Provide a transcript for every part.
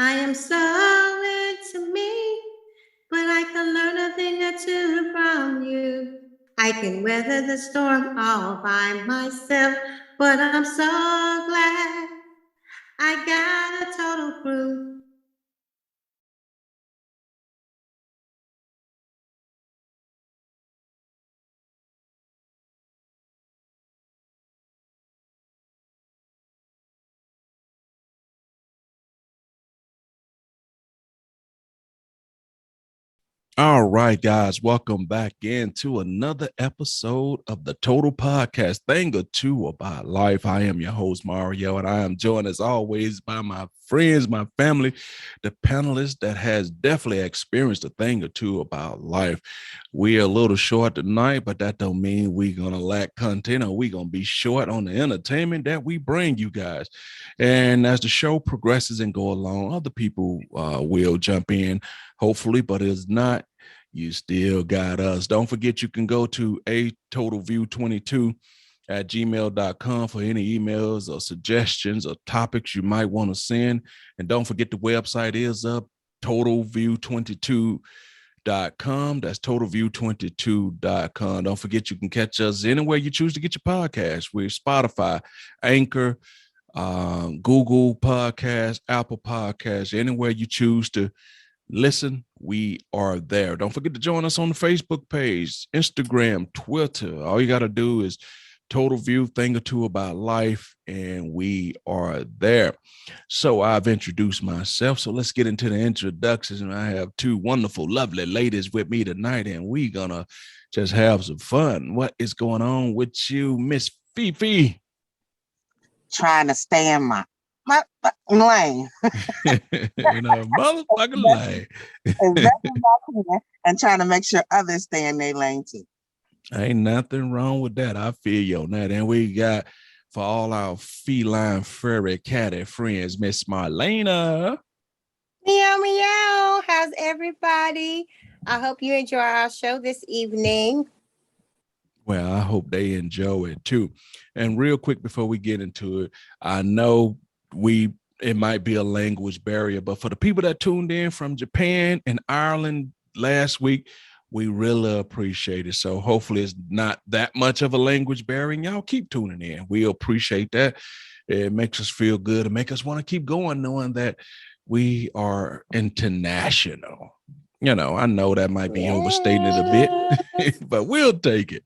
I am so into me, but I can learn a thing or two from you. I can weather the storm all by myself, but I'm so glad I got a total crew. All right, guys, welcome back into another episode of the Total Podcast, Thing or Two About Life. I am your host, Mario, and I am joined as always by my friends, my family, the panelists that has definitely experienced a thing or two about life. We are a little short tonight, but that don't mean we're going to lack content or we're going to be short on the entertainment that we bring you guys. And as the show progresses and go along, other people will jump in, hopefully, but it's not. You still got us. Don't forget you can go to a total view 22 at gmail.com for any emails or suggestions or topics you might want to send. And don't forget the website is up, totalview22.com. That's totalview22.com. Don't forget you can catch us anywhere you choose to get your podcast. We're Spotify, Anchor, Google Podcasts, Apple Podcasts, anywhere you choose to listen, we are there. Don't forget to join us on the Facebook page, Instagram, Twitter. All you got to do is Total View, Thing or Two About Life, and we are there. So I've introduced myself. So let's get into the introductions. And I have two wonderful, lovely ladies with me tonight, and we're going to just have some fun. What is going on with you, Miss Fifi? Trying to stay in my lane. Motherfucking lane. And trying to make sure others stay in their lane too. Ain't nothing wrong with that. I feel you on that. And we got for all our feline, furry, catty friends, Miss Marlena. Meow, meow. How's everybody? I hope you enjoy our show this evening. Well, I hope they enjoy it too. And real quick before we get into it, I know it might be a language barrier, but for the people that tuned in from Japan and Ireland last week, we really appreciate it. So hopefully it's not that much of a language barrier. And y'all keep tuning in. We appreciate that. It makes us feel good and make us want to keep going, knowing that we are international. You know, I know that might be overstating it a bit, but we'll take it.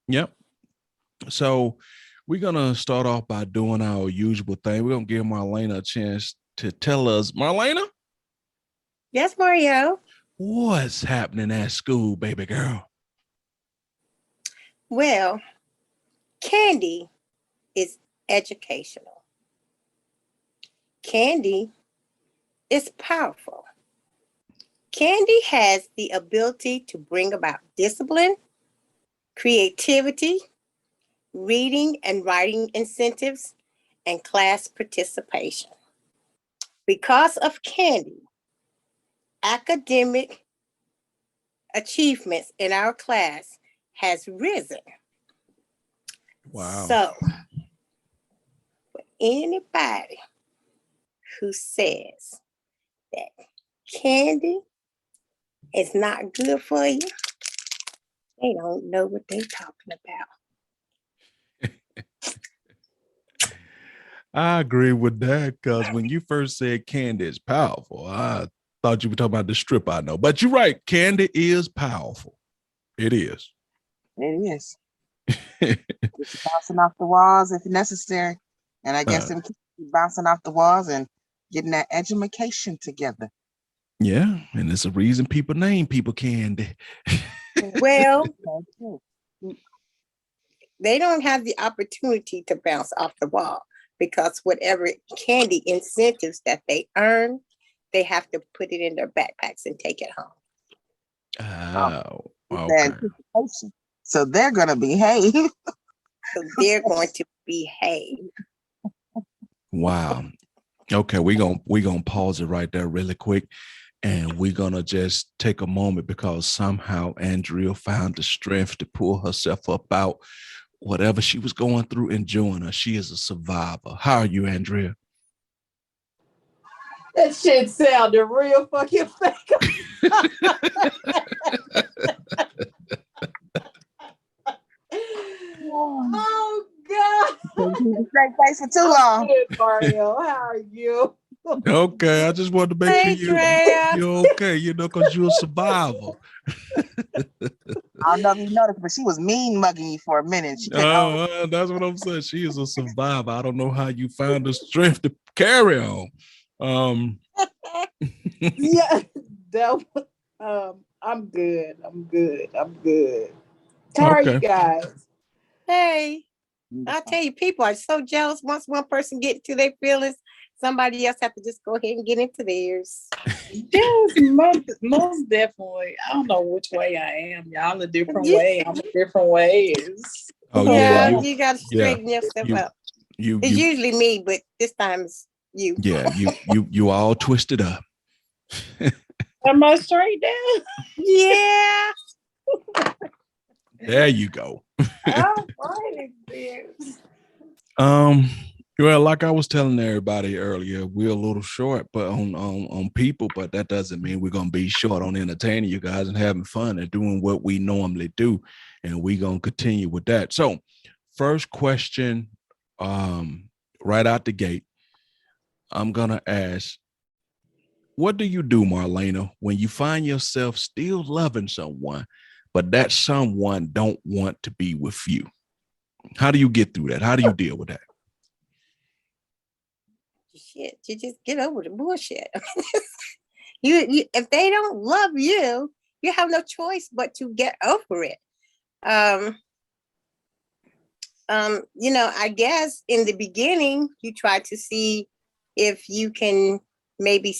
Yep. So we're gonna start off by doing our usual thing. We're gonna give Marlena a chance to tell us, Marlena. Yes, Mario. What's happening at school, baby girl? Well, candy is educational. Candy is powerful. Candy has the ability to bring about discipline, creativity, reading and writing incentives, and class participation. Because of candy, academic achievements in our class has risen. Wow. So, for anybody who says that candy is not good for you, they don't know what they're talking about. I agree with that because when you first said candy is powerful, I thought you were talking about the strip I know. But you're right, candy is powerful. It is. It is. It's bouncing off the walls if necessary. And I guess them keep bouncing off the walls and getting that education together. Yeah, and it's a reason people name people candy. Well, they don't have the opportunity to bounce off the wall because whatever candy incentives that they earn, they have to put it in their backpacks and take it home. Oh, okay. So they're going to behave. So they're going to behave. Wow. Okay, we're gonna pause it right there really quick. And we're going to just take a moment because somehow Andrea found the strength to pull herself up out whatever she was going through and join us. She is a survivor. How are you, Andrea? That shit sounded real fucking fake. Oh God. Straight face for too long. Good, Mario. How are you? Okay, I just wanted to make Hey, sure Drea. you're okay, because you're a survivor. I don't know if you noticed, but she was mean mugging you for a minute. She couldn't hold it. That's what I'm saying. She is a survivor. I don't know how you found the strength to carry on. Yeah, that was, I'm good. I'm good. How are you Okay. guys? Hey, I tell you, people are so jealous. Once one person get to their feelings, somebody else have to just go ahead and get into theirs. Yes, most definitely. I don't know which way I am. Y'all a different way. I'm a different ways. Oh Yeah, yeah, you got to straighten yourself you up. you It's you usually me, but this time it's you. yeah, you all twisted up. Am I straight down? Yeah. There you go. All right, bitch. Well, like I was telling everybody earlier, we're a little short, but on people, but that doesn't mean we're gonna be short on entertaining you guys and having fun and doing what we normally do, and we're gonna continue with that. So, first question, right out the gate, I'm gonna ask, what do you do, Marlena, when you find yourself still loving someone, but that someone don't want to be with you? How do you get through that? How do you deal with that? Shit, you just get over the bullshit. you if they don't love you, you have no choice but to get over it. I guess in the beginning you try to see if you can maybe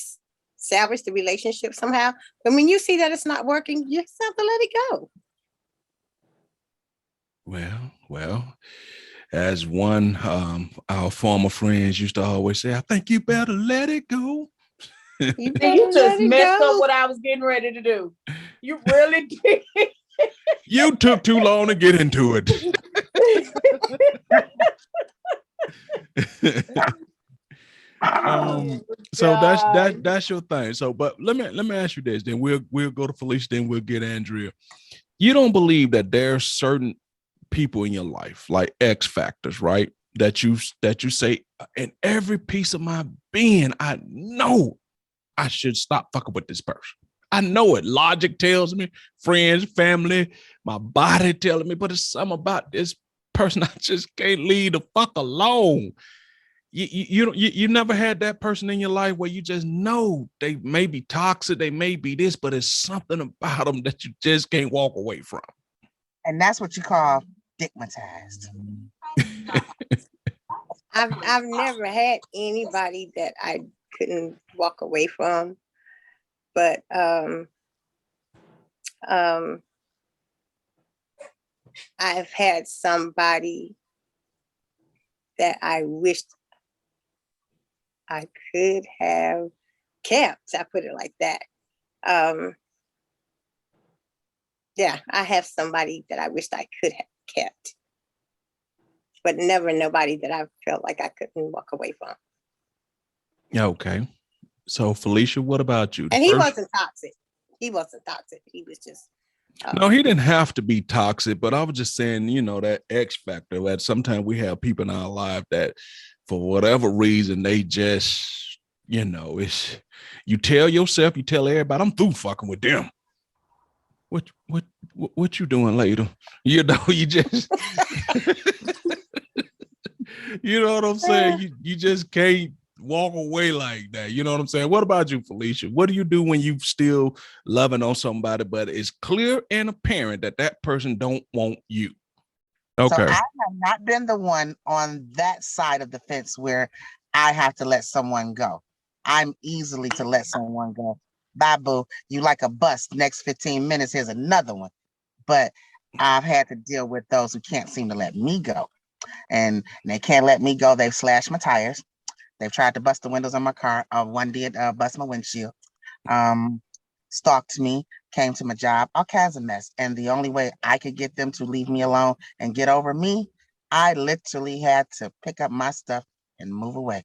salvage the relationship somehow. But when you see that it's not working, you just have to let it go. Well, as one our former friends used to always say, I think you better let it go. You You just messed up what I was getting ready to do. You really did. You took too long to get into it. So that's your thing. So, but let me ask you this. Then we'll go to Felicia. Then we'll get Andrea. You don't believe that there are certain people in your life, like X factors, right? That you say, in every piece of my being, I know I should stop fucking with this person. I know it. Logic tells me, friends, family, my body telling me, but it's something about this person I just can't leave the fuck alone. You never had that person in your life where you just know they may be toxic, they may be this, but it's something about them that you just can't walk away from. And that's what you call stigmatized. I've never had anybody that I couldn't walk away from, but I've had somebody that I wished I could have kept. I put it like that. Yeah, I have somebody that I wished I could have kept, but never nobody that I felt like I couldn't walk away from. Okay. So Felicia, what about you? And he wasn't toxic. He wasn't toxic. He was just no, he didn't have to be toxic, but I was just saying, that X factor that sometimes we have people in our life that for whatever reason, they just, it's, you tell yourself, you tell everybody, I'm through fucking with them. What you doing later? You just, you know what I'm saying? You just can't walk away like that. You know what I'm saying? What about you, Felicia? What do you do when you still loving on somebody, but it's clear and apparent that that person don't want you? Okay. So I have not been the one on that side of the fence where I have to let someone go. I'm easily to let someone go. Bye, boo. You like a bus. Next 15 minutes, here's another one. But I've had to deal with those who can't seem to let me go. And they can't let me go. They've slashed my tires. They've tried to bust the windows on my car. One did bust my windshield. Stalked me, came to my job, all kinds of mess. And the only way I could get them to leave me alone and get over me, I literally had to pick up my stuff and move away.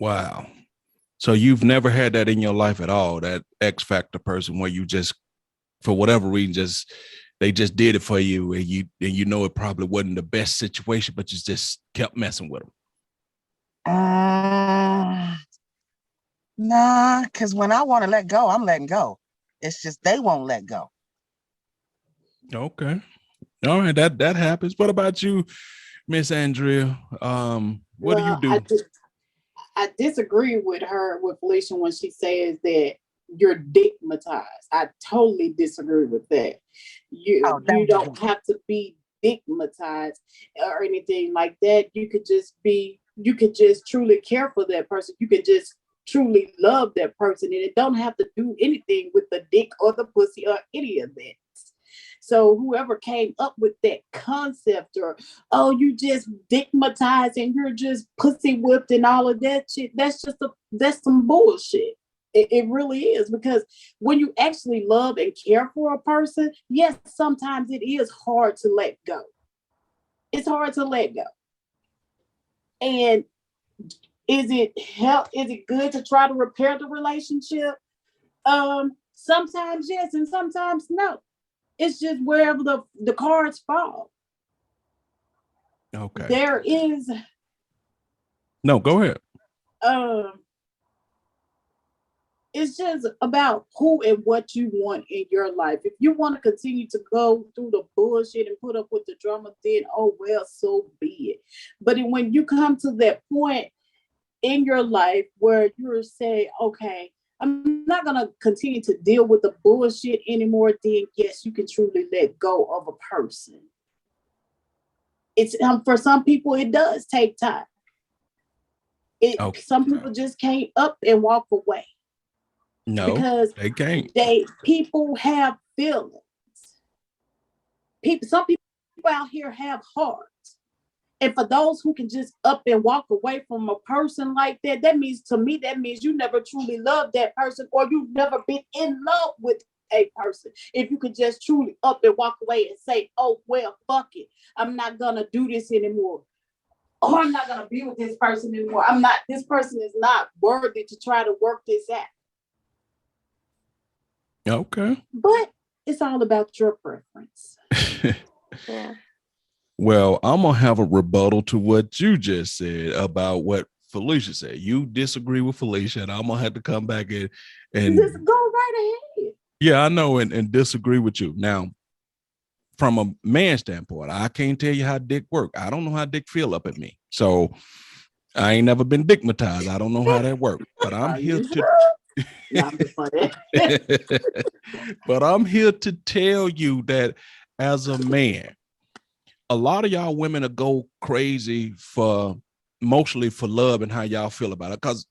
Wow. So you've never had that in your life at all, that X factor person where you just, for whatever reason, they just did it for you, and you know it probably wasn't the best situation, but you just kept messing with them. Nah, because when I want to let go, I'm letting go. It's just they won't let go. Okay. All right, that happens. What about you, Miss Andrea? What do you do? I disagree with Felicia when she says that you're digmatized. I totally disagree with that. You don't have to be digmatized or anything like that. You could just truly care for that person. You could just truly love that person, and it don't have to do anything with the dick or the pussy or any of that. So whoever came up with that concept, or you just digmatized and you're just pussy whipped and all of that shit, that's some bullshit. It really is, because when you actually love and care for a person, yes, sometimes it is hard to let go. It's hard to let go. And is it good to try to repair the relationship? Sometimes yes, and sometimes no. It's just wherever the cards fall. Okay. There is. No, go ahead. It's just about who and what you want in your life. If you want to continue to go through the bullshit and put up with the drama, then so be it. But when you come to that point in your life where you're saying, okay, I'm not going to continue to deal with the bullshit anymore, then yes, you can truly let go of a person. It's for some people, it does take time. Some people just can't up and walk away. No, because they can't. People have feelings. Some people out here have hearts. And for those who can just up and walk away from a person like that, that means you never truly loved that person, or you've never been in love with a person. If you could just truly up and walk away and say, oh, well, fuck it. I'm not going to do this anymore. Or I'm not going to be with this person anymore. This person is not worthy to try to work this out. Okay. But it's all about your preference. Yeah. Well, I'm going to have a rebuttal to what you just said about what Felicia said. You disagree with Felicia, and I'm going to have to come back and just go right ahead. Yeah, I know, and disagree with you. Now, from a man's standpoint, I can't tell you how dick work. I don't know how dick feel up at me. So I ain't never been dickmatized. I don't know how that works. But I'm here to but I'm here to tell you that as a man, a lot of y'all women will go crazy mostly for love and how y'all feel about it. Because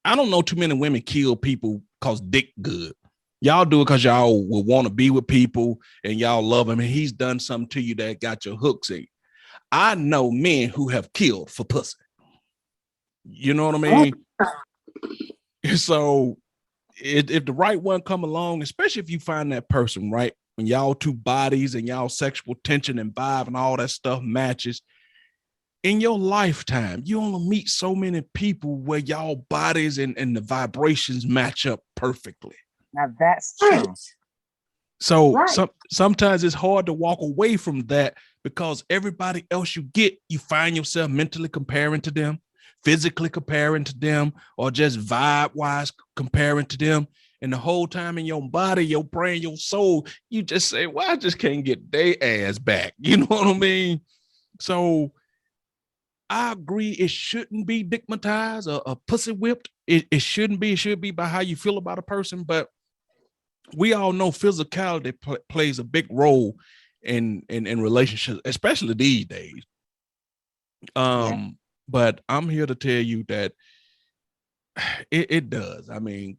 I don't know too many women kill people because dick good. Y'all do it because y'all will want to be with people and y'all love him, and he's done something to you that got your hooks in. I know men who have killed for pussy. You know what I mean? So if the right one come along, especially if you find that person, right, when y'all two bodies and y'all sexual tension and vibe and all that stuff matches, in your lifetime, you only meet so many people where y'all bodies and the vibrations match up perfectly. Now that's true. So sometimes it's hard to walk away from that, because everybody else you get, you find yourself mentally comparing to them, physically comparing to them, or just vibe-wise comparing to them. And the whole time in your body, your brain, your soul, you just say, well, I just can't get their ass back. You know what I mean? So I agree, it shouldn't be digmatized or pussy whipped. It shouldn't be. It should be by how you feel about a person. But we all know physicality plays a big role in relationships, especially these days. But I'm here to tell you that it does. I mean,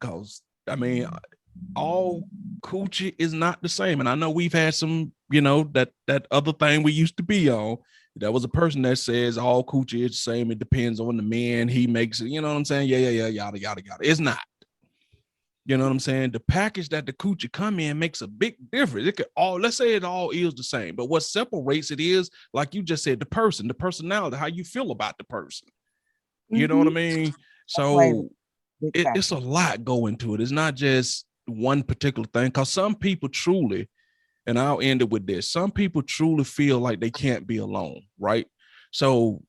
all coochie is not the same. And I know we've had some, that other thing we used to be on. There was a person that says all coochie is the same. It depends on the man. He makes it, you know what I'm saying? Yeah, yada, yada, yada. It's not. You know what I'm saying? The package that the coochie come in makes a big difference. It could let's say it all is the same, but what separates it is, like you just said, the person, the personality, how you feel about the person. You know what I mean? So it's a lot going to it. It's not just one particular thing, because some people truly, and I'll end it with this, some people truly feel like they can't be alone, right? So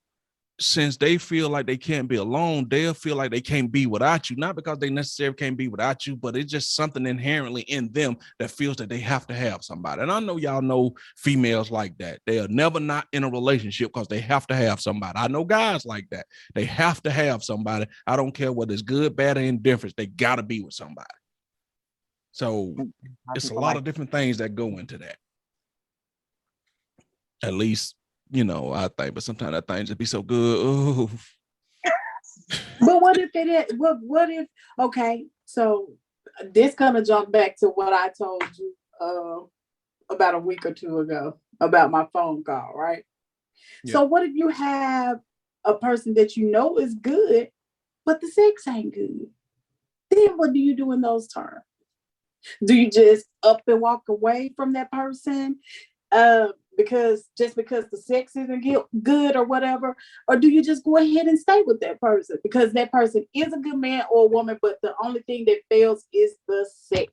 since they feel like they can't be alone, they'll feel like they can't be without you, not because they necessarily can't be without you, but it's just something inherently in them that feels that they have to have somebody. And I know y'all know females like that. They are never not in a relationship because they have to have somebody. I know guys like that. They have to have somebody. I don't care whether it's good, bad, or indifference. They got to be with somebody. So it's a lot of different things that go into that. At least, you know, I think, but sometimes that thing just be so good. Ooh. But what if it is? What if? Okay, so this gonna jump back to what I told you about a week or two ago about my phone call, right? Yeah. So what if you have a person that you know is good, but the sex ain't good? Then what do you do in those terms? Do you just up and walk away from that person? Because the sex isn't good or whatever, or do you just go ahead and stay with that person because that person is a good man or a woman, but the only thing that fails is the sex?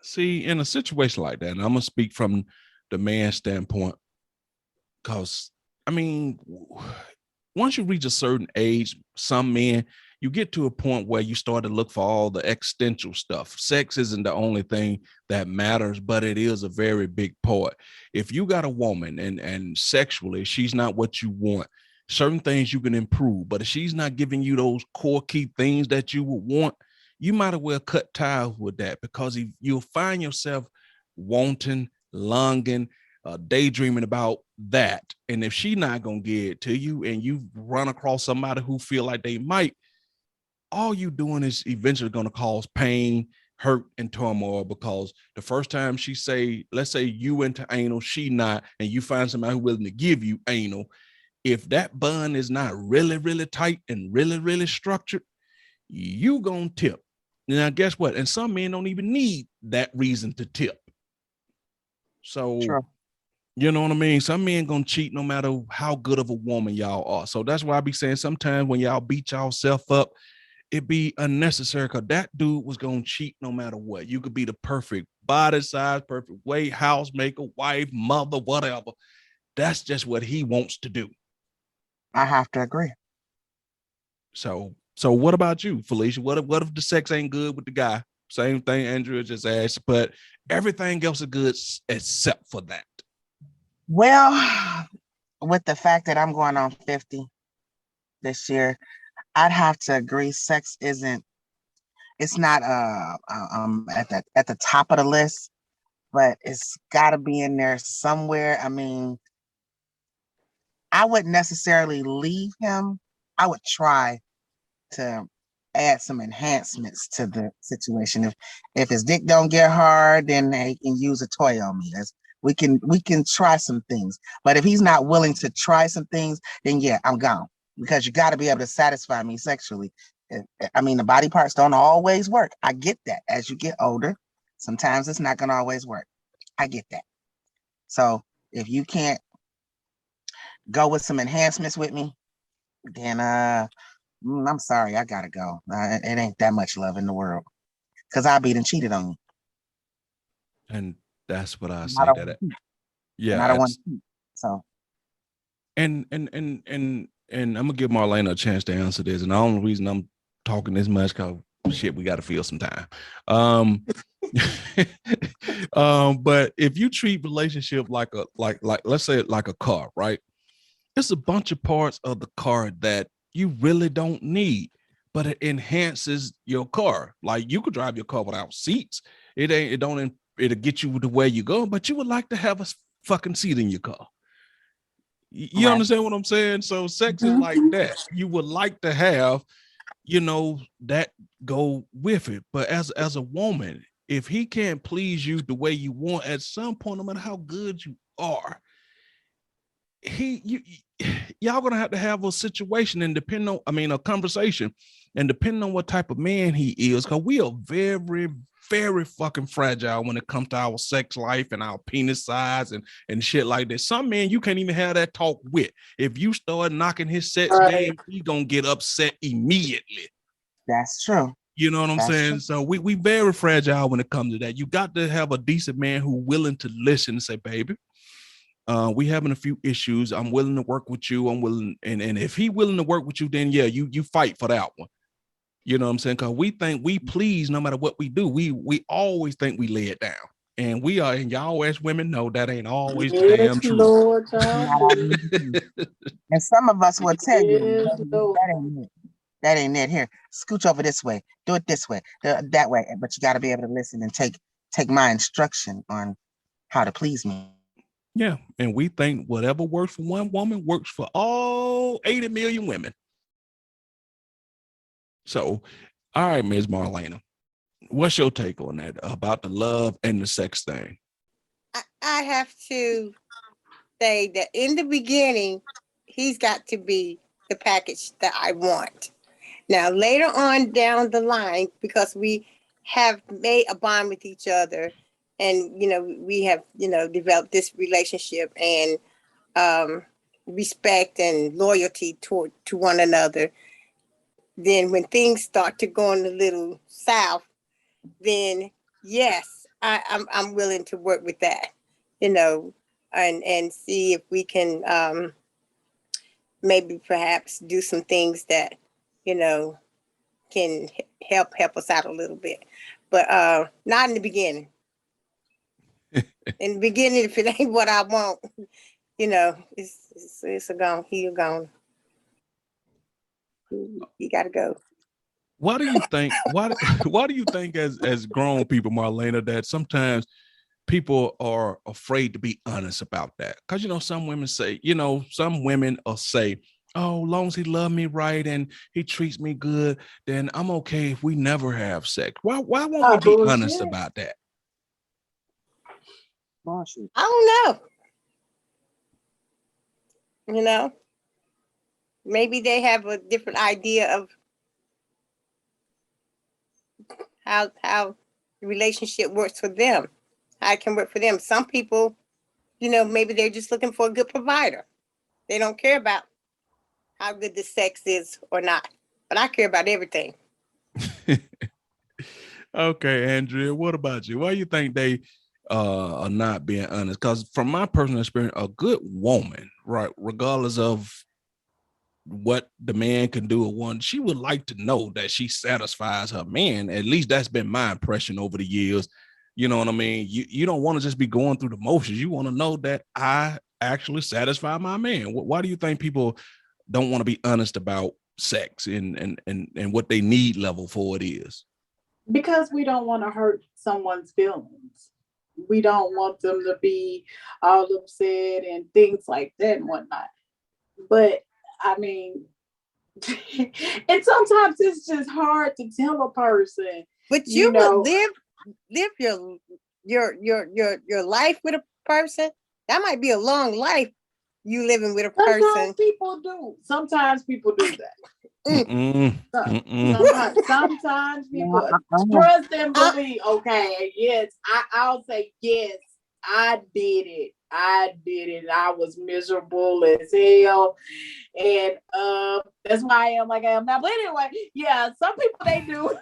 See, in a situation like that, and I'm gonna speak from the man's standpoint, because I mean, once you reach a certain age, some men, you get to a point where you start to look for all the existential stuff. Sex isn't the only thing that matters, but it is a very big part. If you got a woman and sexually she's not what you want, certain things you can improve, but if she's not giving you those core key things that you would want, you might as well cut ties with that, because if you'll find yourself wanting, longing, daydreaming about that. And if she's not going to give it to you and you run across somebody who feel like they might, all you doing is eventually going to cause pain, hurt, and turmoil, because the first time she say, let's say you into anal, she not, and you find somebody who's willing to give you anal, if that bun is not really, really tight and really, really structured, you gonna tip. Now, guess what? And some men don't even need that reason to tip. So, sure. You know what I mean? Some men gonna cheat no matter how good of a woman y'all are. So that's why I be saying sometimes when y'all beat yourself up, it be unnecessary, because that dude was gonna cheat no matter what. You could be the perfect body size, perfect weight, housemaker, wife, mother, whatever. That's just what he wants to do. I have to agree. So what about you, Felicia? What if the sex ain't good with the guy? Same thing Andrea just asked, but everything else is good except for that. Well, with the fact that I'm going on 50 this year, I'd have to agree. Sex it's not at the top of the list, but it's got to be in there somewhere. I mean, I wouldn't necessarily leave him. I would try to add some enhancements to the situation. If his dick don't get hard, then he can use a toy on me. We can try some things. But if he's not willing to try some things, then yeah, I'm gone. Because you got to be able to satisfy me sexually. I mean, the body parts don't always work. I get that. As you get older, sometimes it's not going to always work. I get that. So if you can't go with some enhancements with me, then I'm sorry, I gotta go. It ain't that much love in the world, because I beat and cheated on you. And that's what I say that. Yeah, I don't want to cheat. So. And I'm gonna give Marlena a chance to answer this. And the only reason I'm talking this much, because shit, we got to feel some time. But if you treat relationship like let's say like a car, right? It's a bunch of parts of the car that you really don't need, but it enhances your car. Like you could drive your car without seats. It'll get you to where you go, but you would like to have a fucking seat in your car. You right. Understand what I'm saying? So sex is like that. You would like to have, that go with it. But as a woman, if he can't please you the way you want, at some point, no matter how good you are, y'all gonna have a situation, and a conversation, and depending on what type of man he is, because we are very, very fucking fragile when it comes to our sex life and our penis size and shit like that. Some men you can't even have that talk with. If you start knocking his sex game, he's gonna get upset immediately. That's true. You know what I'm saying? True. So we very fragile when it comes to that. You got to have a decent man who willing to listen and say, baby, we having a few issues. I'm willing to work with you. I'm willing, and if he willing to work with you, then yeah, you fight for that one. You know what I'm saying? Because we think we please no matter what we do. We always think we lay it down. And we are, and y'all as women know that ain't always the damn truth. Lord, and some of us will tell you that ain't it. Here, scooch over this way, do it this way, that way. But you got to be able to listen and take my instruction on how to please me. Yeah, and we think whatever works for one woman works for all 80 million women. So, all right, Ms. Marlena, what's your take on that about the love and the sex thing? I have to say that in the beginning, he's got to be the package that I want. Now, later on down the line, because we have made a bond with each other and, we have, developed this relationship and respect and loyalty to one another. Then when things start to go a little south, then yes, I'm willing to work with that, and see if we can maybe perhaps do some things that, can help us out a little bit, but not in the beginning. In the beginning, if it ain't what I want, it's a gone. He's gone. You gotta go. Why do you think? Why do you think, as grown people, Marlena, that sometimes people are afraid to be honest about that? Because some women say, some women will say, "Oh, long as he loves me right and he treats me good, then I'm okay if we never have sex." Why won't we be honest about that? I don't know. Maybe they have a different idea of how the relationship works for them, how it can work for them. Some people, maybe they're just looking for a good provider. They don't care about how good the sex is or not. But I care about everything. Okay, Andrea, what about you? Why do you think they are not being honest? Because from my personal experience, a good woman, right, regardless of what the man can do or one, she would like to know that she satisfies her man. At least that's been my impression over the years. You know what I mean? You don't want to just be going through the motions. You want to know that I actually satisfy my man. Why do you think people don't want to be honest about sex and what they need level for it is? Because we don't want to hurt someone's feelings. We don't want them to be all upset and things like that and whatnot. But I mean, and sometimes it's just hard to tell a person. But you would live your life with a person. That might be a long life. You living with a person. Sometimes people do that. Sometimes people trust and believe. Okay, yes, I'll say yes. I did it. I was miserable as hell, and that's why I am like I am now. But anyway, yeah, some people they do.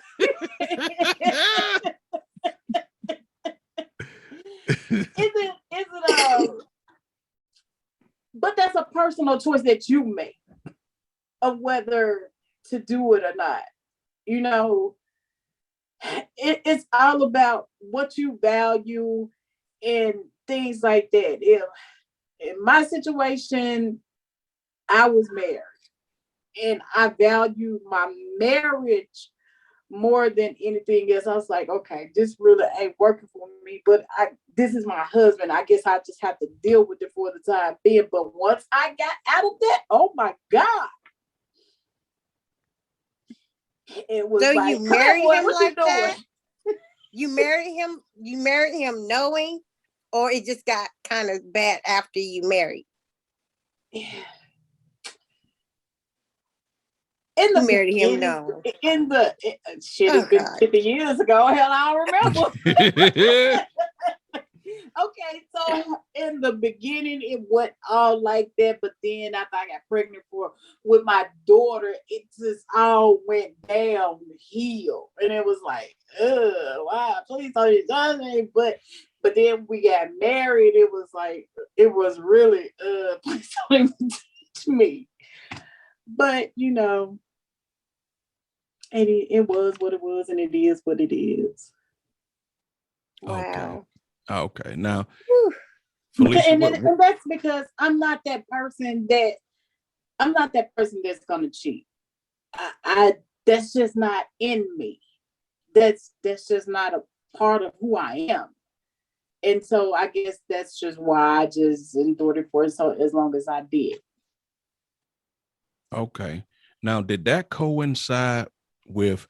But that's a personal choice that you make of whether to do it or not. It's all about what you value and things like that. If in my situation, I was married and I valued my marriage more than anything else. I was like, okay, this really ain't working for me, but this is my husband. I guess I just have to deal with it for the time being. But once I got out of that, oh my God. It was so like, you married him like that? Doing? You married him knowing, or it just got kind of bad after you married? In the married him, beginning, no. Shit, it's been 50 years ago. Hell, I don't remember. Okay, so in the beginning, it went all like that, but then after I got pregnant with my daughter, it just all went downhill, and it was like, wow, please don't you judge me. But then we got married. It was like, it was really, please don't even touch me. But it was what it was, and it is what it is. Wow. Okay. Now, Whew. Felicia, and that's because I'm not that person that's gonna cheat. I that's just not in me. That's just not a part of who I am. And so I guess that's just why I just endured it for so as long as I did. Okay. Now, did that coincide with?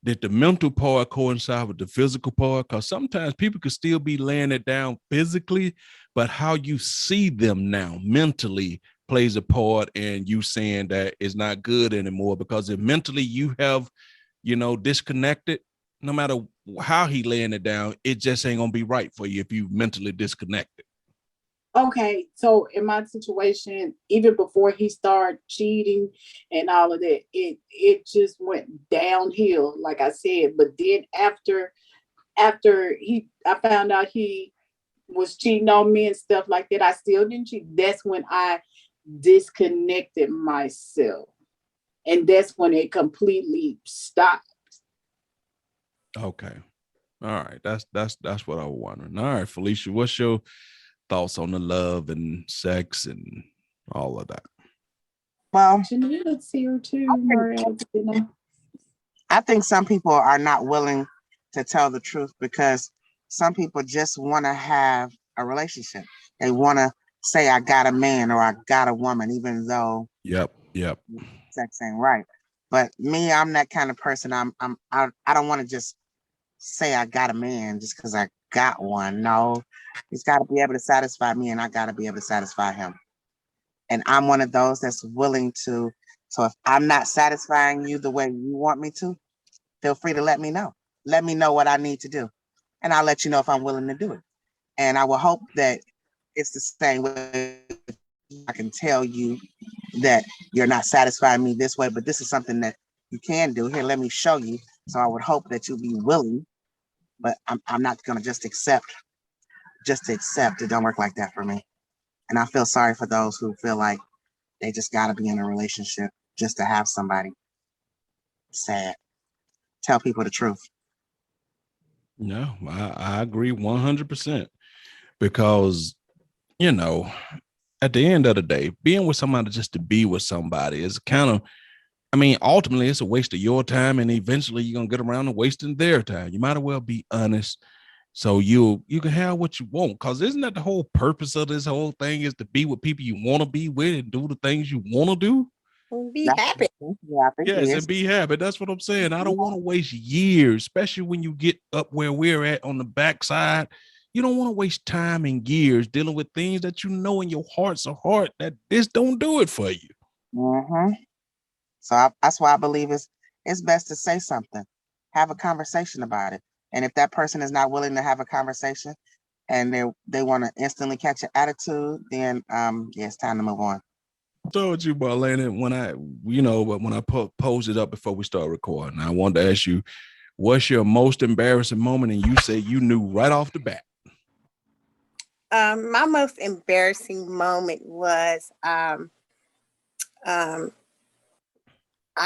Did the mental part coincide with the physical part? Because sometimes people could still be laying it down physically, but how you see them now mentally plays a part in you saying that it's not good anymore. Because if mentally you have, disconnected, no matter how he laying it down, it just ain't gonna be right for you if you mentally disconnected. Okay, so in my situation, even before he started cheating and all of that, it just went downhill, like I said. But then after I found out he was cheating on me and stuff like that, I still didn't cheat. That's when I disconnected myself, and that's when it completely stopped. Okay. All right. That's what I was wondering. All right, Felicia, what's your thoughts on the love and sex and all of that? Well, Janine's here too, I think some people are not willing to tell the truth because some people just want to have a relationship. They want to say, I got a man or I got a woman, even though Yep. sex ain't right. But me, I'm that kind of person. I don't want to just say I got a man just because I got one. No, he's got to be able to satisfy me, and I got to be able to satisfy him. And I'm one of those that's willing to. So if I'm not satisfying you the way you want me to, feel free to let me know. Let me know what I need to do, and I'll let you know if I'm willing to do it. And I will hope that it's the same way. I can tell you that you're not satisfying me this way, but this is something that you can do. Here, let me show you. So I would hope that you'll be willing, but I'm not going to just accept. It don't work like that for me. And I feel sorry for those who feel like they just got to be in a relationship just to have somebody. Sad. Tell people the truth. No, I agree 100% because, at the end of the day, being with somebody just to be with somebody is kind of, ultimately it's a waste of your time, and eventually you're going to get around to wasting their time. You might as well be honest so you can have what you want, because isn't that the whole purpose of this whole thing, is to be with people you want to be with and do the things you want to do? Be happy. Yeah, I think Yes, and be happy. That's what I'm saying. I don't want to waste years, especially when you get up where we're at on the backside. You don't want to waste time and years dealing with things that you know in your heart's a heart that this don't do it for you. Mm-hmm. So that's why I believe it's best to say something, have a conversation about it. And if that person is not willing to have a conversation and they want to instantly catch an attitude, then it's time to move on. Told you, Marlena, when I posed it up before we start recording, I wanted to ask you, what's your most embarrassing moment? And you say you knew right off the bat. My most embarrassing moment was I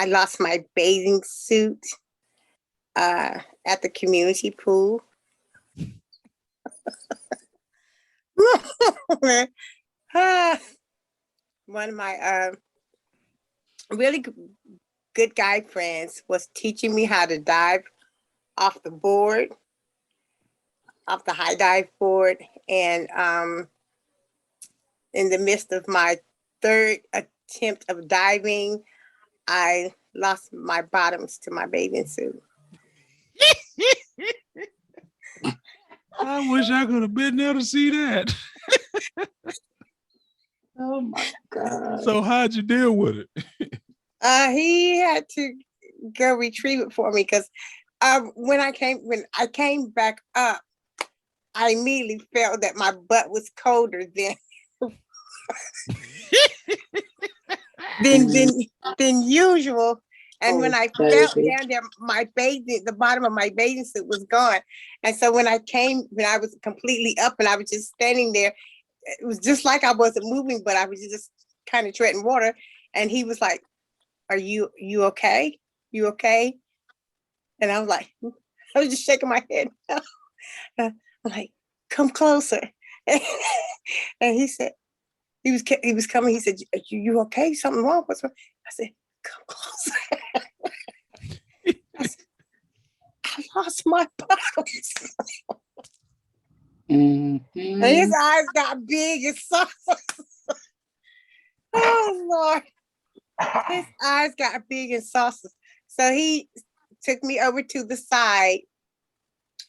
lost my bathing suit at the community pool. One of my really good guy friends was teaching me how to dive off the high dive board. And in the midst of my third attempt of diving, I lost my bottoms to my bathing suit. I wish I could have been there to see that. Oh my God. So how'd you deal with it? He had to go retrieve it for me because when I came back up, I immediately felt that my butt was colder than usual. And when I felt down there, the bottom of my bathing suit was gone. And so when I was completely up and I was just standing there, it was just like I wasn't moving, but I was just kind of treading water. And he was like, "Are you okay? You okay?" And I was just shaking my head. I'm like, "Come closer." And he said, he was coming. He said, "You okay? Something wrong? What's wrong?" I said, "Come closer." I said, "I lost my bottoms." And his eyes got big and soft. Oh Lord. His eyes got big and saucy. So he took me over to the side,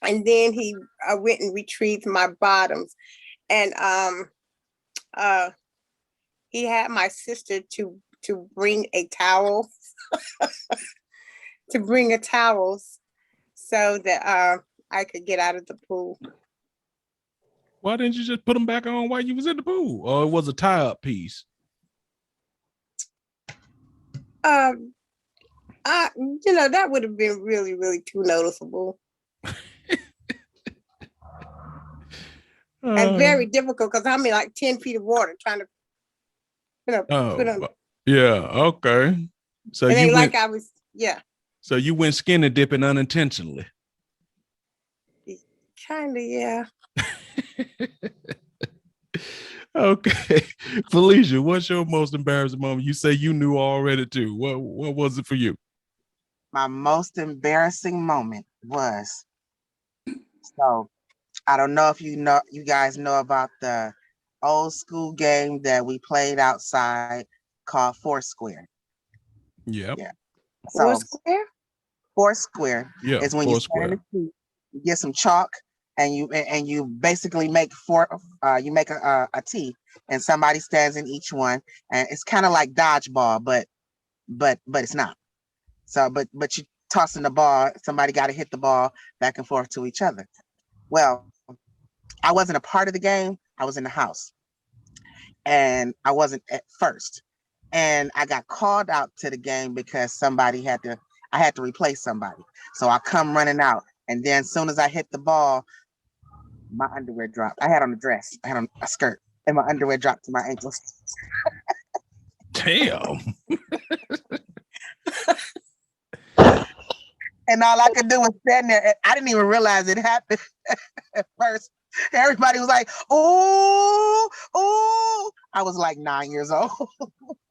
and then he went and retrieved my bottoms. And he had my sister to bring a towel, so that I could get out of the pool. Why didn't you just put them back on while you was in the pool? Or it was a tie-up piece? That would have been really, really too noticeable. And very difficult because I'm in like 10 feet of water trying to, put on. Yeah, okay. So it ain't went, like I was, yeah. So you went skinny dipping unintentionally. Kind of, yeah. Okay. Felicia, what's your most embarrassing moment? You say you knew already too. What was it for you? My most embarrassing moment was, so I don't know if you guys know about the old school game that we played outside called Foursquare. Yep. Yeah. So Foursquare is when you stand in the street, you get some chalk and you basically make a T, and somebody stands in each one, and it's kind of like dodgeball, but it's not. So but you tossing the ball, somebody got to hit the ball back and forth to each other. Well, I wasn't a part of the game. I was in the house, and I wasn't at first, and I got called out to the game because I had to replace somebody. So I come running out, and then as soon as I hit the ball, my underwear dropped. I had on a dress, I had on a skirt, and my underwear dropped to my ankles. Damn. And all I could do was stand there. And I didn't even realize it happened at first. Everybody was like, "Oh, oh." I was like 9 years old.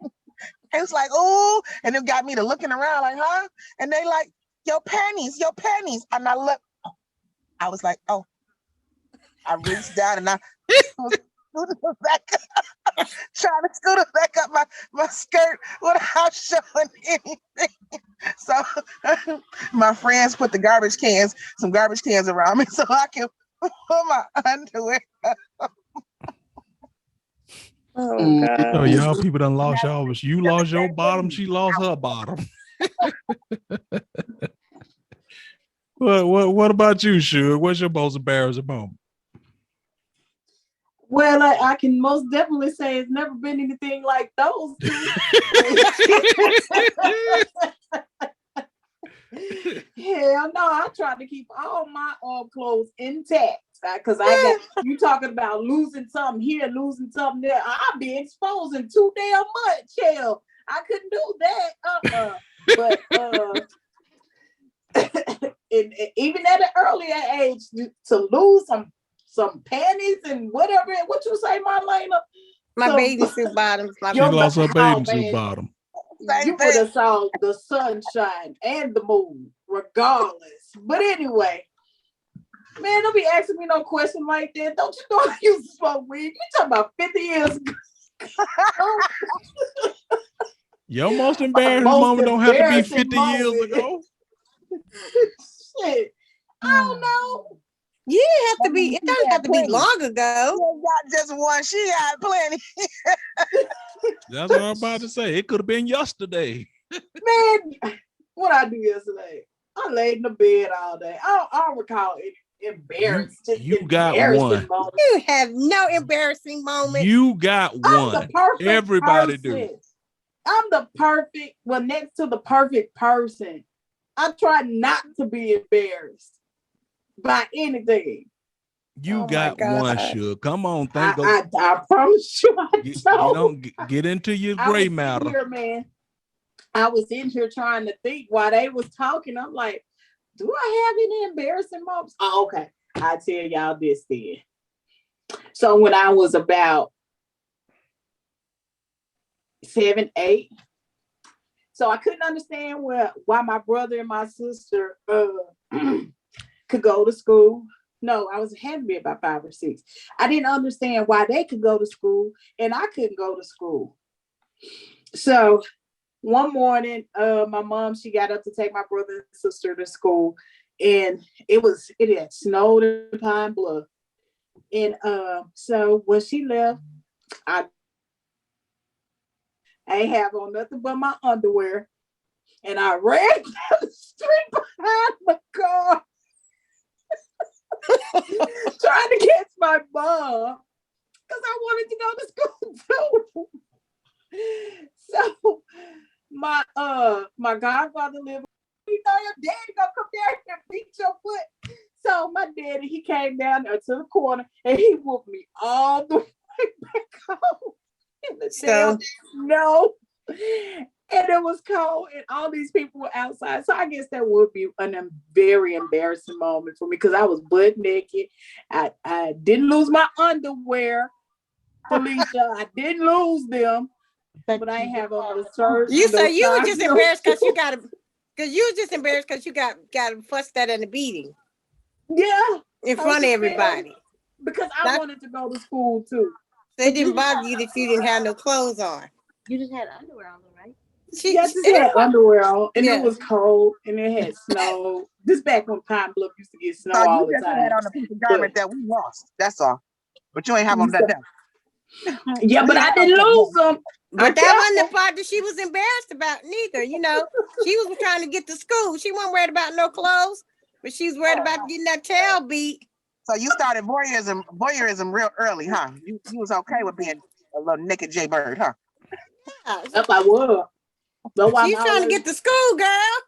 It was like, "Oh," and it got me to looking around like, "Huh?" And they like, your panties. And I looked. I was like, "Oh." I reached down and I was scooting back up, trying to scoot back up my skirt without showing anything. So my friends put some garbage cans around me so I can put my underwear up. Oh God. So y'all people done lost y'all. You lost your bottom, she lost her bottom. What about you, Suge? What's your most embarrassing moment? Well, I can most definitely say it's never been anything like those two. Hell no, I tried to keep all my clothes intact because you talking about losing something here, losing something there. I'll be exposing too damn much. Hell, I couldn't do that. But even at an earlier age, to lose some panties and whatever. What you say, Marlena? My bathing suit bottoms. She lost her bathing suit bottom. You would have saw the sunshine and the moon, regardless. But anyway, man, don't be asking me no question like that. Don't you know I used to smoke weed? You talking about 50 years ago. Your most embarrassing moment don't have to be 50 years ago. Shit. I don't know. You didn't have to be, it doesn't have to be long ago. You got just one, she had plenty. That's what I'm about to say. It could have been yesterday. Man, what I do yesterday? I laid in the bed all day. I don't recall any You got one. moment. You have no embarrassing moment. You got I'm the one. perfect Everybody person. do. I'm the perfect, well, next to the perfect person. I try not to be embarrassed by anything. You got one, Suge. Come on, I promise you, you don't get into your gray matter. Here, man. I was in here trying to think while they was talking. I'm like, do I have any embarrassing moments? Oh, okay. I tell y'all this then. So when I was about 7, 8, so I couldn't understand why my brother and my sister could go to school. No, I had to be about 5 or 6. I didn't understand why they could go to school and I couldn't go to school. So one morning, my mom, she got up to take my brother and sister to school, and it had snowed in Pine Bluff. And so when she left, I ain't have on nothing but my underwear, and I ran down the street behind the car, trying to catch my mom, because I wanted to go to school too. So my godfather lived. You know your daddy gonna come down here and beat your foot. So my daddy, he came down there to the corner and he whooped me all the way back home in the damn snow. And it was cold and all these people were outside. So I guess that would be a very embarrassing moment for me because I was butt naked. I didn't lose my underwear, Felicia. I didn't lose them. But I ain't have on the shirt. You so you were just embarrassed because you got fussed at in the beating. Yeah. In front of everybody. Because I wanted to go to school too. So it didn't bother you that you didn't have no clothes on. You just had underwear on, right? She just had underwear on, and it was cold, and it had snow. This back when Pine Bluff used to get snow all the time. You just had on a piece of garment that we lost. That's all. But you ain't have on that down. Yeah, but I didn't lose them. But that wasn't the part that she was embarrassed about neither. You know, she was trying to get to school. She wasn't worried about no clothes, but she was worried about getting that tail beat. So you started voyeurism real early, huh? You was okay with being a little naked Jay Bird, huh? Yeah, that's I was. She's trying to get to school, girl.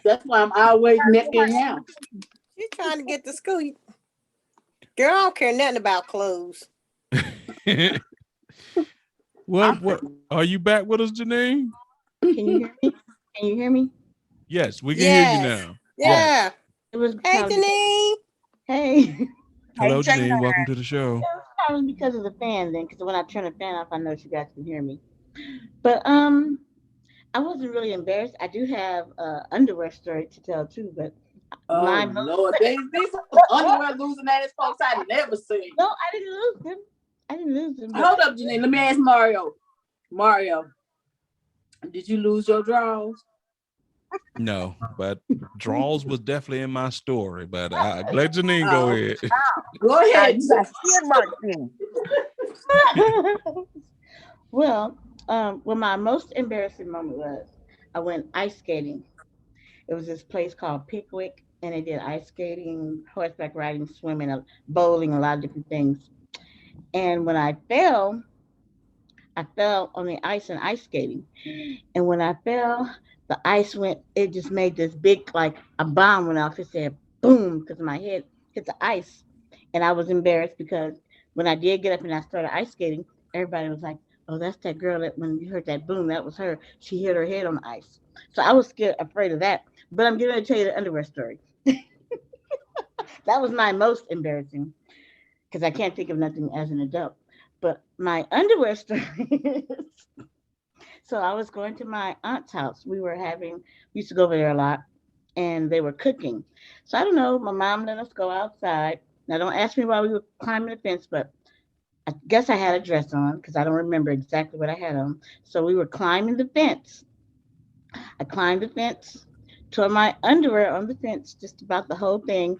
That's why I'm always naked now. She's trying to get to school. Girl, I don't care nothing about clothes. What are you back with us, Janine? Can you hear me? Can you hear me? Yes, we can hear you now. Yeah. It was hey, Janine. Hey. Hello, Janine. Welcome to the show. It was probably because of the fan then, because when I turn the fan off, I know you guys can hear me. But I wasn't really embarrassed. I do have underwear story to tell too, but Lord, these underwear losing that is folks I never seen. No, I didn't lose them. Hold up, Janine. Let me ask Mario. Mario, did you lose your drawers? No, but draws was definitely in my story. But let Janine go ahead. Go ahead. Well, my most embarrassing moment was I went ice skating. It was this place called Pickwick, and they did ice skating, horseback riding, swimming, bowling, a lot of different things. And when I fell on the ice and ice skating. And when I fell, the ice it just made this big, like a bomb went off. It said boom, because my head hit the ice. And I was embarrassed because when I did get up and I started ice skating, everybody was like, oh, that's that girl that when you heard that boom, that was her. She hit her head on the ice. So I was afraid of that. But I'm going to tell you the underwear story. That was my most embarrassing because I can't think of nothing as an adult. But my underwear story is, so I was going to my aunt's house. We used to go over there a lot, and they were cooking. So I don't know, my mom let us go outside. Now don't ask me why we were climbing the fence, but I guess I had a dress on because I don't remember exactly what I had on. So we were climbing the fence. I climbed the fence, tore my underwear on the fence, just about the whole thing,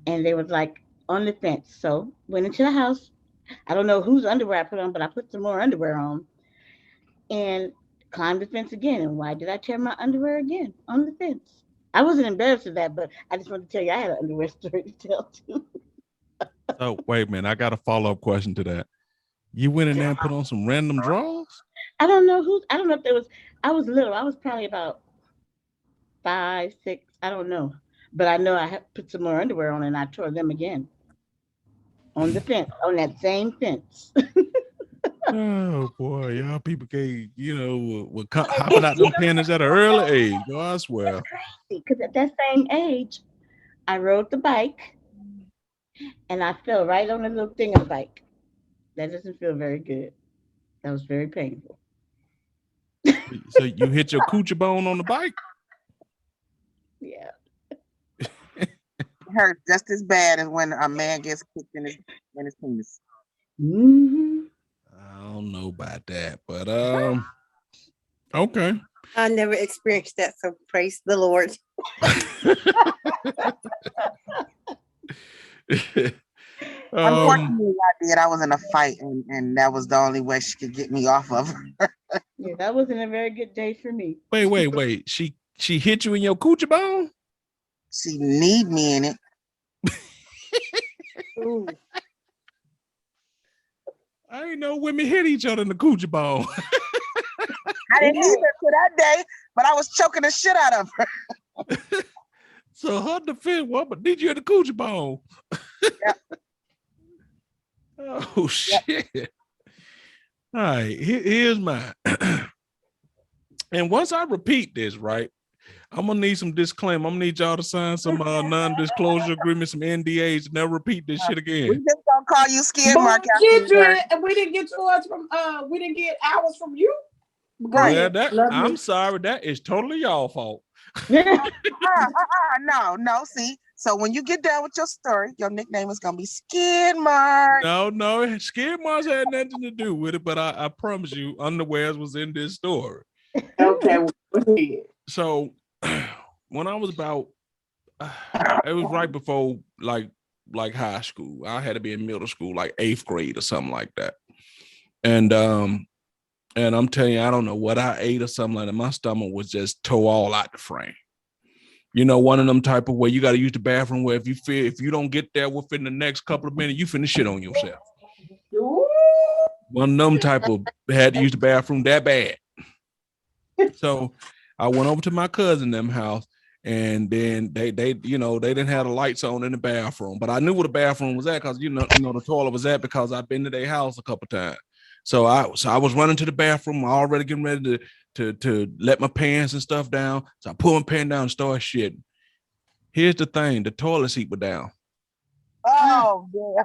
and they was like on the fence. So went into the house. I don't know whose underwear I put on, but I put some more underwear on. And climbed the fence again. And why did I tear my underwear again on the fence? I wasn't embarrassed of that, but I just wanted to tell you I had an underwear story to tell too. So wait a minute, I got a follow-up question to that. You went in there and put on some random drawers? I don't know if there was, I was little. I was probably about 5, 6. I don't know. But I know I had put some more underwear on and I tore them again on the fence, on that same fence. Oh boy, y'all people can't, were hopping out them panties at an early age. No, I swear. Because at that same age, I rode the bike and I fell right on the little thing of the bike. That doesn't feel very good. That was very painful. So you hit your coochie bone on the bike? Yeah. It hurts just as bad as when a man gets kicked in his penis. Mm-hmm. I don't know about that, but okay. I never experienced that, so praise the Lord. Unfortunately, I did. I was in a fight, and that was the only way she could get me off of her. Yeah, that wasn't a very good day for me. Wait. She hit you in your coochie bone? She need me in it. Ooh. I ain't know women hit each other in the coochie bone. I didn't either to that day, but I was choking the shit out of her. So her defense, what? But did you in the coochie bone? Yep. Oh shit! Yep. All right, here's mine. And once I repeat this, right, I'm gonna need some disclaimer. I'm gonna need y'all to sign some non-disclosure agreements, some NDAs, and never repeat this shit again. We just gonna call you skid mark. We didn't get yours from we didn't get ours from you. Well, I'm sorry, that is totally y'all fault. No. See, so when you get done with your story, your nickname is gonna be Skid Mark. No, Skid Marks had nothing to do with it, but I promise you, underwears was in this story. Okay, so when I was about, it was right before like high school. I had to be in middle school, like 8th grade or something like that. And I'm telling you, I don't know what I ate or something like that. My stomach was just tore all out the frame. You know, one of them type of way you got to use the bathroom where if you don't get there within the next couple of minutes, you finna shit on yourself. One of them type of had to use the bathroom that bad. So I went over to my cousin them house, and then they didn't have the lights on in the bathroom, but I knew where the bathroom was at because you know the toilet was at because I've been to their house a couple times. So I was running to the bathroom, already getting ready to let my pants and stuff down. So I pulled my pants down and started shitting. Here's the thing: the toilet seat was down. Oh, yeah.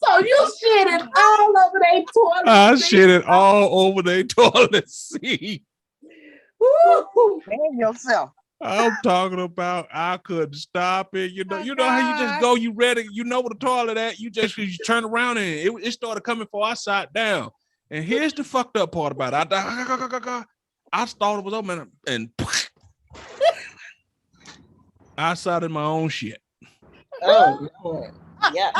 So you shitted all over their toilet. I shitted all over their toilet seat. Man yourself. I'm talking about I couldn't stop it. You know how you just go, you ready, you know where the toilet at, you turn around and it started coming before I sat down. And here's the fucked up part about it. I thought it was open and I started my own shit. Oh Lord. Yeah.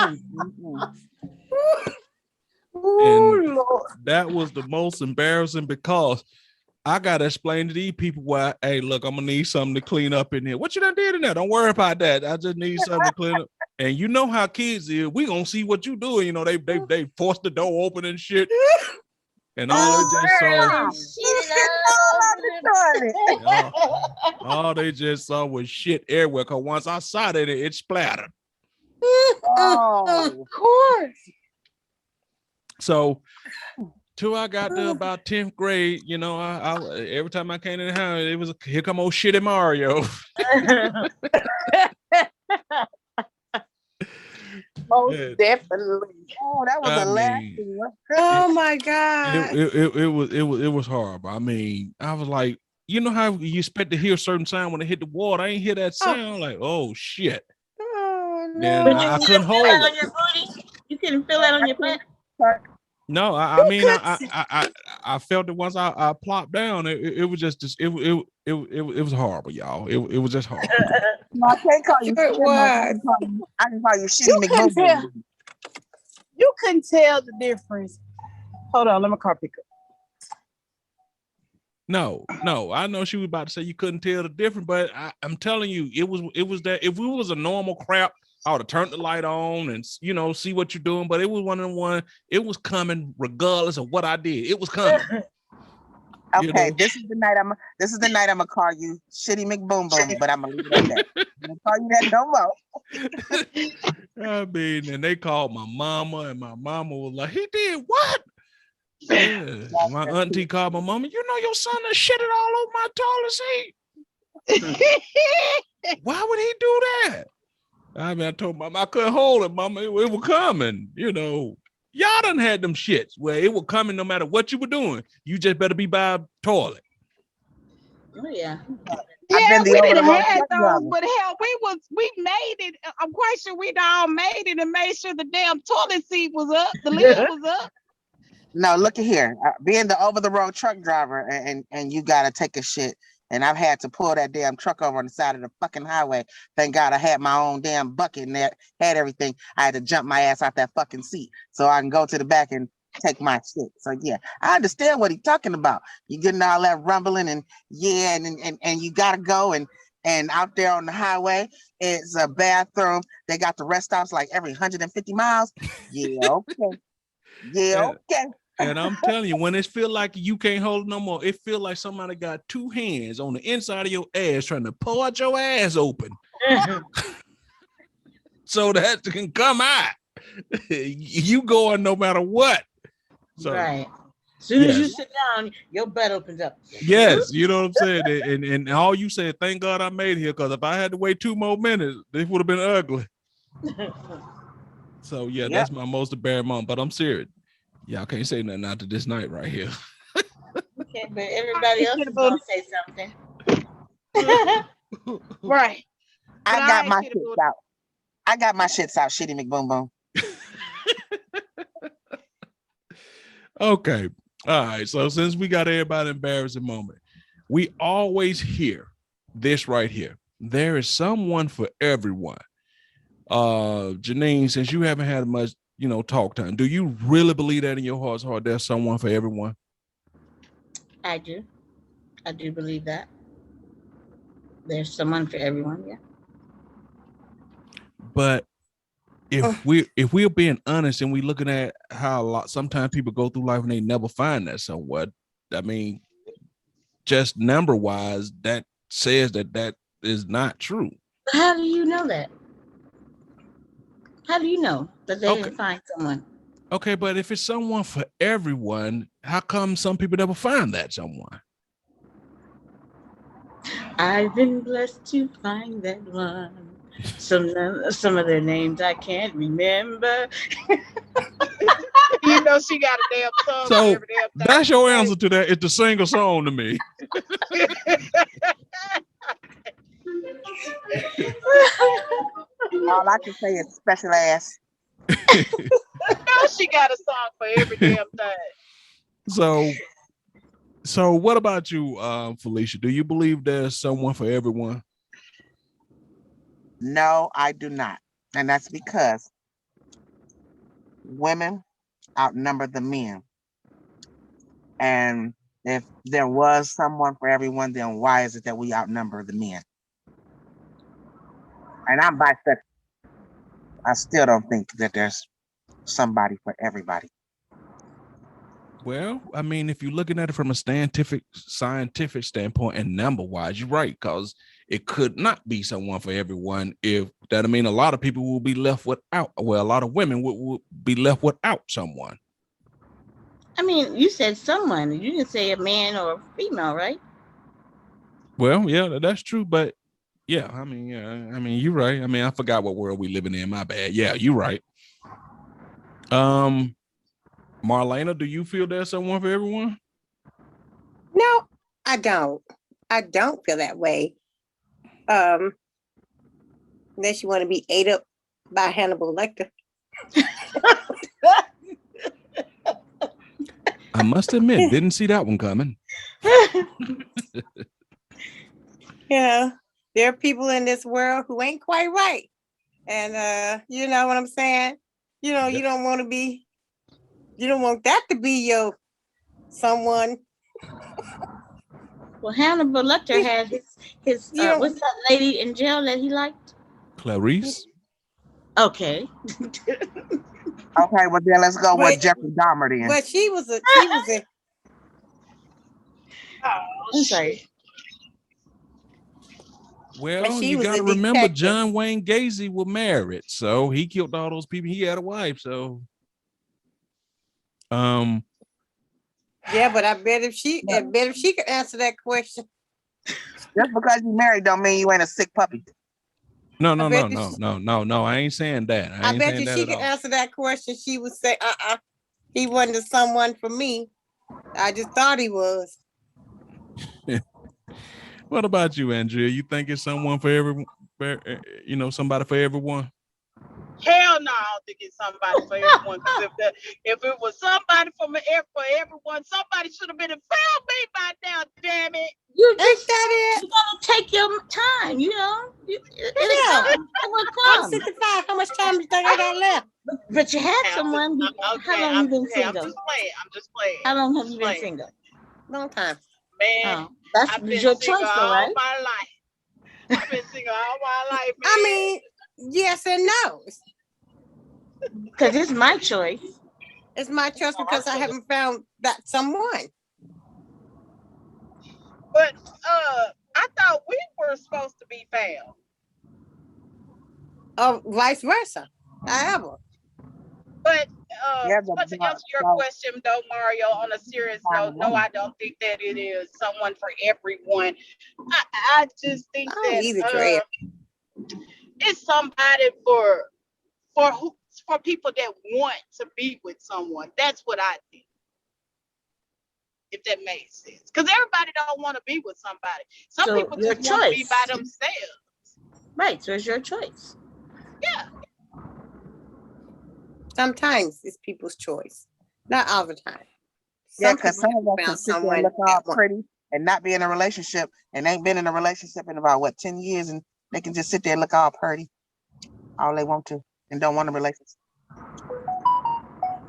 And that was the most embarrassing because I gotta explain to these people why, hey, look, I'm gonna need something to clean up in here. What you done did in there? Don't worry about that. I just need something to clean up. And you know how kids is, we gonna see what you doing. You know, they forced the door open and shit. And all they just saw was shit everywhere. Cause once I saw that it splattered. Of course. So till I got to about 10th grade, you know, I every time I came in the house, it was here come old shitty Mario. Most definitely. Oh, that was the last one. Oh my God. It was horrible. I mean, I was like, you know how you expect to hear a certain sound when it hit the water? I ain't hear that sound. Like, oh shit. Oh no. Then I couldn't hold it. You couldn't feel that on your butt? No, I mean I felt it once I plopped down. It was just it was horrible, y'all. It was just horrible. No, I can't call you. It was. I can call you Shitty McMovie. You couldn't tell the difference. Hold on, let my car pick up. No, I know she was about to say you couldn't tell the difference, but I'm telling you, it was that if we was a normal crap, I would have turned the light on and see what you're doing. But it was one of the one. It was coming regardless of what I did. It was coming. Okay, this is the night I'm gonna call you Shitty McBoom Boom, but I'm gonna leave it at that. I'm gonna call you that no more. I mean, and they called my mama, and my mama was like, "He did what?" Yeah. My auntie called my mama. You know your son done shitted all over my toilet seat. Why would he do that? I mean, I told mama I couldn't hold it, mama. It was coming. Y'all done had them shits where it was coming no matter what you were doing. You just better be by a toilet. Oh yeah. Yeah, we didn't have those, but hell, we made it. I'm quite sure we all made it and made sure the damn toilet seat was up, the lid was up. No, look at here. Being the over-the-road truck driver, and you gotta take a shit, and I've had to pull that damn truck over on the side of the fucking highway. Thank God I had my own damn bucket and that had everything. I had to jump my ass out that fucking seat so I can go to the back and take my shit. So yeah, I understand what he's talking about. You getting all that rumbling and and you gotta go and out there on the highway, it's a bathroom. They got the rest stops like every 150 miles. Yeah, okay. Yeah, okay. And I'm telling you, when it feel like you can't hold it no more, it feel like somebody got two hands on the inside of your ass trying to pull out your ass open so that can come out. You going no matter what. So, right. As soon as you sit down, your butt opens up. Yes, you know what I'm saying? And all you said, thank God I made it here, because if I had to wait 2 more minutes, this would have been ugly. So yeah, that's my most embarrassing moment, but I'm serious. Y'all can't say nothing after this night right here. Okay, but everybody else is gonna say something. Right. I got my shits out. I got my shits out, Shitty McBoom Boom. Okay. All right. So since we got everybody embarrassing moment, we always hear this right here. There is someone for everyone. Janine, since you haven't had much, talk time, do you really believe that in your heart's heart there's someone for everyone? I do believe that there's someone for everyone. Yeah. But if we're being honest and we looking at how sometimes people go through life and they never find that someone, I mean, just number wise, that says that is not true. How do you know that? How do you know that they didn't find someone? Okay, but if it's someone for everyone, how come some people never find that someone? I've been blessed to find that one. Some of their names I can't remember. You know she got a damn song. So every damn that's your answer to that. Is to sing a song to me. All I can say is special ass. No, she got a song for every damn thing. So what about you, Felicia? Do you believe there's someone for everyone? No, I do not. And that's because women outnumber the men. And if there was someone for everyone, then why is it that we outnumber the men? And I'm bisexual. I still don't think that there's somebody for everybody. Well, I mean, if you're looking at it from a scientific standpoint and number wise, you're right, because it could not be someone for everyone. If that, I mean, a lot of people will be left without. Well, a lot of women would be left without someone. I mean, you said someone. You didn't say a man or a female, right? Well, yeah, that's true, but yeah, I mean, you're right. I mean, I forgot what world we living in. My bad. Yeah, you're right. Marlena, do you feel there's someone for everyone? No, I don't. I don't feel that way. Unless you want to be ate up by Hannibal Lecter. I must admit, didn't see that one coming. Yeah, there are people in this world who ain't quite right. And you know what I'm saying? You know, you don't want that to be your someone. Well, Hannibal Lecter had his what's that lady in jail that he liked? Clarice. Okay. Okay, well then let's go with Jeffrey Dahmer then. But she was a I'm sorry. Well, you got to remember John Wayne Gacy was married, so he killed all those people. He had a wife, so yeah, but I bet if she could answer that question. Just because you married don't mean you ain't a sick puppy. No. I ain't saying that. I bet you she could answer that question. She would say, he wasn't someone for me. I just thought he was. What about you, Andrea? You think it's someone for everyone? Somebody for everyone? Hell no, I don't think it's somebody for everyone. Because if it was somebody for everyone, somebody should have been found me by now. Damn it! You gotta take your time. You know, I'm 65. How much time do you think I got left? But you had someone. How long have you been single? I'm just playing. How long have you been single? Long time. Man, that's your choice, though, right? All my life. I've been single all my life, man. I mean, yes and no. Because it's my choice. It's my choice because I haven't found that someone. But I thought we were supposed to be found. Oh, vice versa. However. But to answer your question, though, Mario, on a serious note, no, I don't think that it is someone for everyone. I just think that it's somebody for people that want to be with someone. That's what I think. If that makes sense. Because everybody don't want to be with somebody. Some people just want to be by themselves. Right, so it's your choice. Yeah. Sometimes it's people's choice. Not all the time. Yeah, because some of us can sit there and look all pretty and not be in a relationship and ain't been in a relationship in about 10 years, and they can just sit there and look all pretty all they want to and don't want a relationship.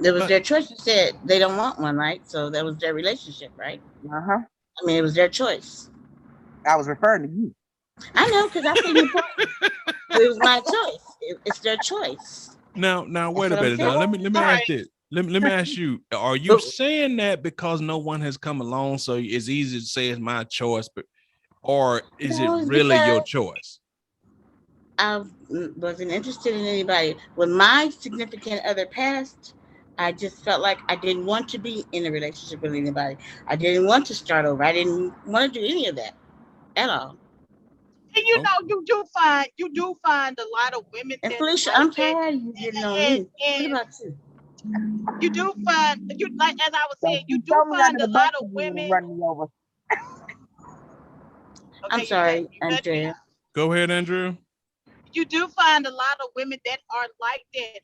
It was their choice. You said they don't want one, right? So that was their relationship, right? Uh-huh. I mean, it was their choice. I was referring to you. I know, because I think it was my choice. It's their choice. Now wait a minute. Now let me ask this. Let me ask you, are you saying that because no one has come along, so it's easy to say it's my choice, or is it really your choice? I wasn't interested in anybody. When my significant other passed, I just felt like I didn't want to be in a relationship with anybody. I didn't want to start over. I didn't want to do any of that at all. And you do find a lot of women. And Felicia, I'm tired of you getting on me. What about you? You do find, like as I was saying, you do find a lot of women. Run me over. I'm sorry, Andrea. Go ahead, Andrea. You do find a lot of women that are like that.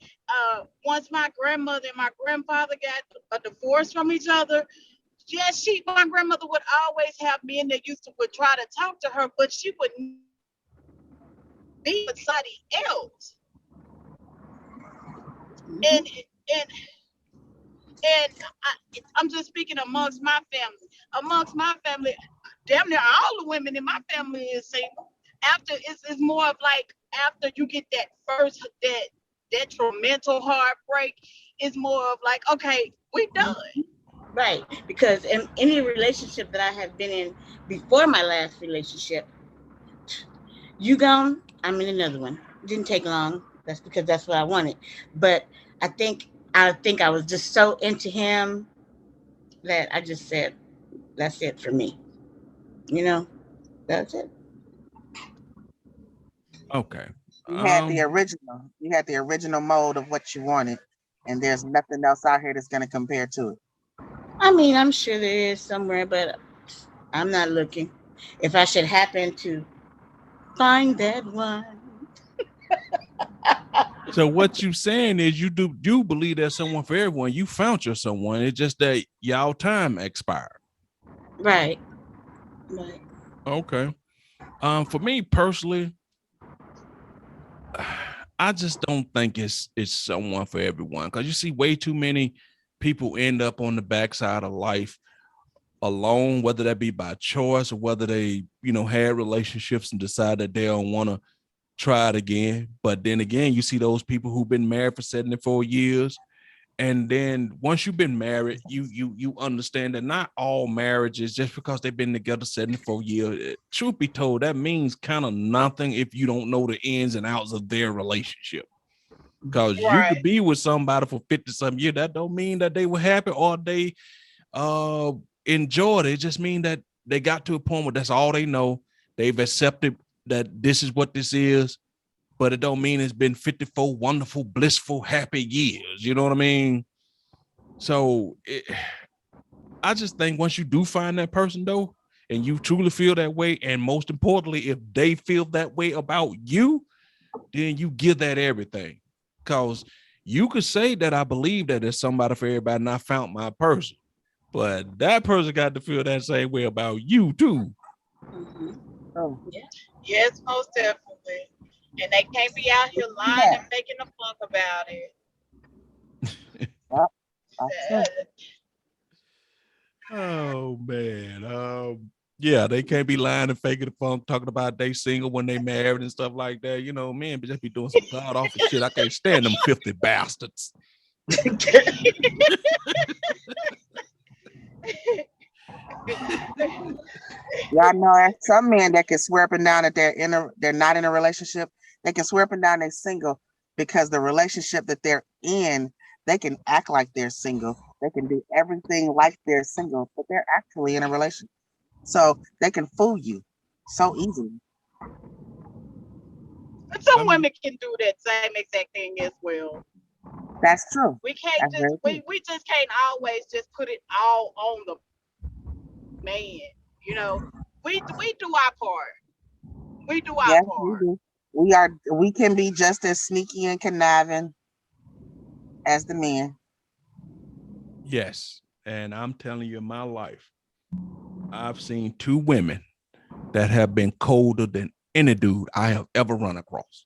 Once my grandmother and my grandfather got a divorce from each other, yes, my grandmother would always have men that would try to talk to her, but she would be with somebody else. And I'm just speaking amongst my family. Amongst my family, damn near all the women in my family is single. After it's more of like after you get that first that detrimental heartbreak, it's more of like, okay, we done. Right, because in any relationship that I have been in before my last relationship, you gone, I'm in another one. It didn't take long. That's because that's what I wanted. But I think I was just so into him that I just said, that's it for me. That's it. Okay. You had the original. You had the original mode of what you wanted, and there's nothing else out here that's going to compare to it. I mean, I'm sure there is somewhere, but I'm not looking. If I should happen to find that one. So what you saying is you do believe there's someone for everyone. You found your someone. It's just that y'all time expired. Right. Okay. For me personally, I just don't think it's someone for everyone, because you see way too many people end up on the backside of life alone, whether that be by choice or whether they, had relationships and decide that they don't want to try it again. But then again, you see those people who've been married for 74 years. And then once you've been married, you understand that not all marriages, just because they've been together 74 years, truth be told, that means kind of nothing if you don't know the ins and outs of their relationship. Because you could be with somebody for 50-some years. That don't mean that they were happy or they enjoyed it. It just means that they got to a point where that's all they know. They've accepted that this is what this is, but it don't mean it's been 54 wonderful, blissful, happy years. You know what I mean? So I just think once you do find that person, though, and you truly feel that way, and most importantly, if they feel that way about you, then you give that everything. Because you could say that I believe that there's somebody for everybody and I found my person, but that person got to feel that same way about you too. Mm-hmm. Oh. Yeah. Yes, most definitely. And they can't be out here lying and making a fuck about it. Oh man. Yeah, they can't be lying and faking the funk, talking about they single when they married and stuff like that. Men just be doing some god awful shit. I can't stand them 50 bastards. Y'all know some men that can swear up and down that they're not in a relationship. They can swear up and down they're single because the relationship that they're in, they can act like they're single. They can do everything like they're single, but they're actually in a relationship. So they can fool you so easily. But some women can do that same exact thing as well. That's true. We can't we just can't always just put it all on the man. We do our part. We do our part. We can be just as sneaky and conniving as the men. Yes. And I'm telling you, in my life, I've seen 2 women that have been colder than any dude I have ever run across.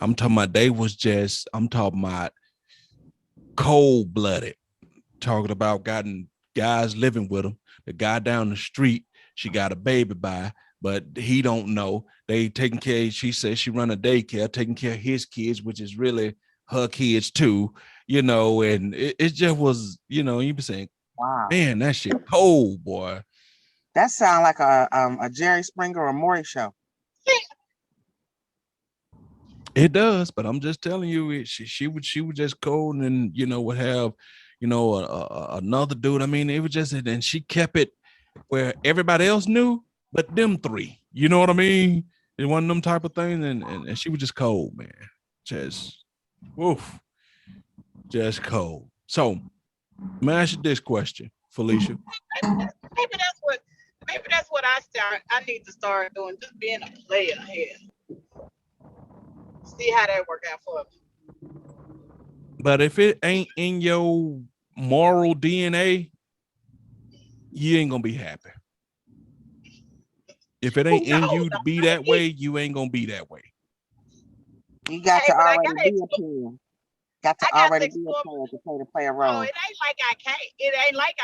I'm talking about cold-blooded, talking about gotten guys living with them. The guy down the street, she got a baby by, but he don't know. They taking care, she says she run a daycare, taking care of his kids, which is really her kids too, and it just was, you be saying, wow, man, that shit cold, boy. That sounds like a Jerry Springer or Maury show. It does, but I'm just telling you, she would just cold and would have, another dude. I mean, it was just, and she kept it where everybody else knew, but them 3. You know what I mean? It wasn't them type of things, and she was just cold, man. Just, woof, just cold. So, let me ask you this question, Felicia. Maybe that's what I need to start doing, just being a player here. See how that work out for me. But if it ain't in your moral DNA, you ain't gonna be happy. If it ain't in you to be that way, you ain't gonna be that way. You got to already be a player. Got to already be a player to play a role. Oh, it ain't like I can't. It ain't like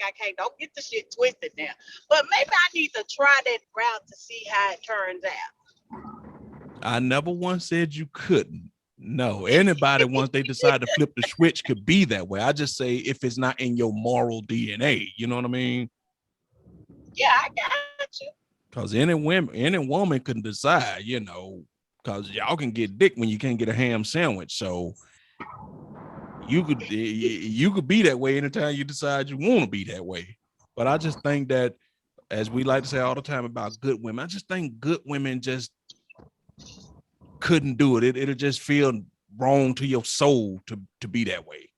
I can't. Don't get the shit twisted now. But maybe I need to try that route to see how it turns out. I never once said you couldn't. No, anybody once they decide to flip the switch could be that way. I just say if it's not in your moral DNA, you know what I mean? Yeah, I got you. Because any woman can decide, because y'all can get dick when you can't get a ham sandwich. So you could be that way anytime you decide you want to be that way. But I just think that, as we like to say all the time about good women, I just think good women just couldn't do it. It'll just feel wrong to your soul to be that way.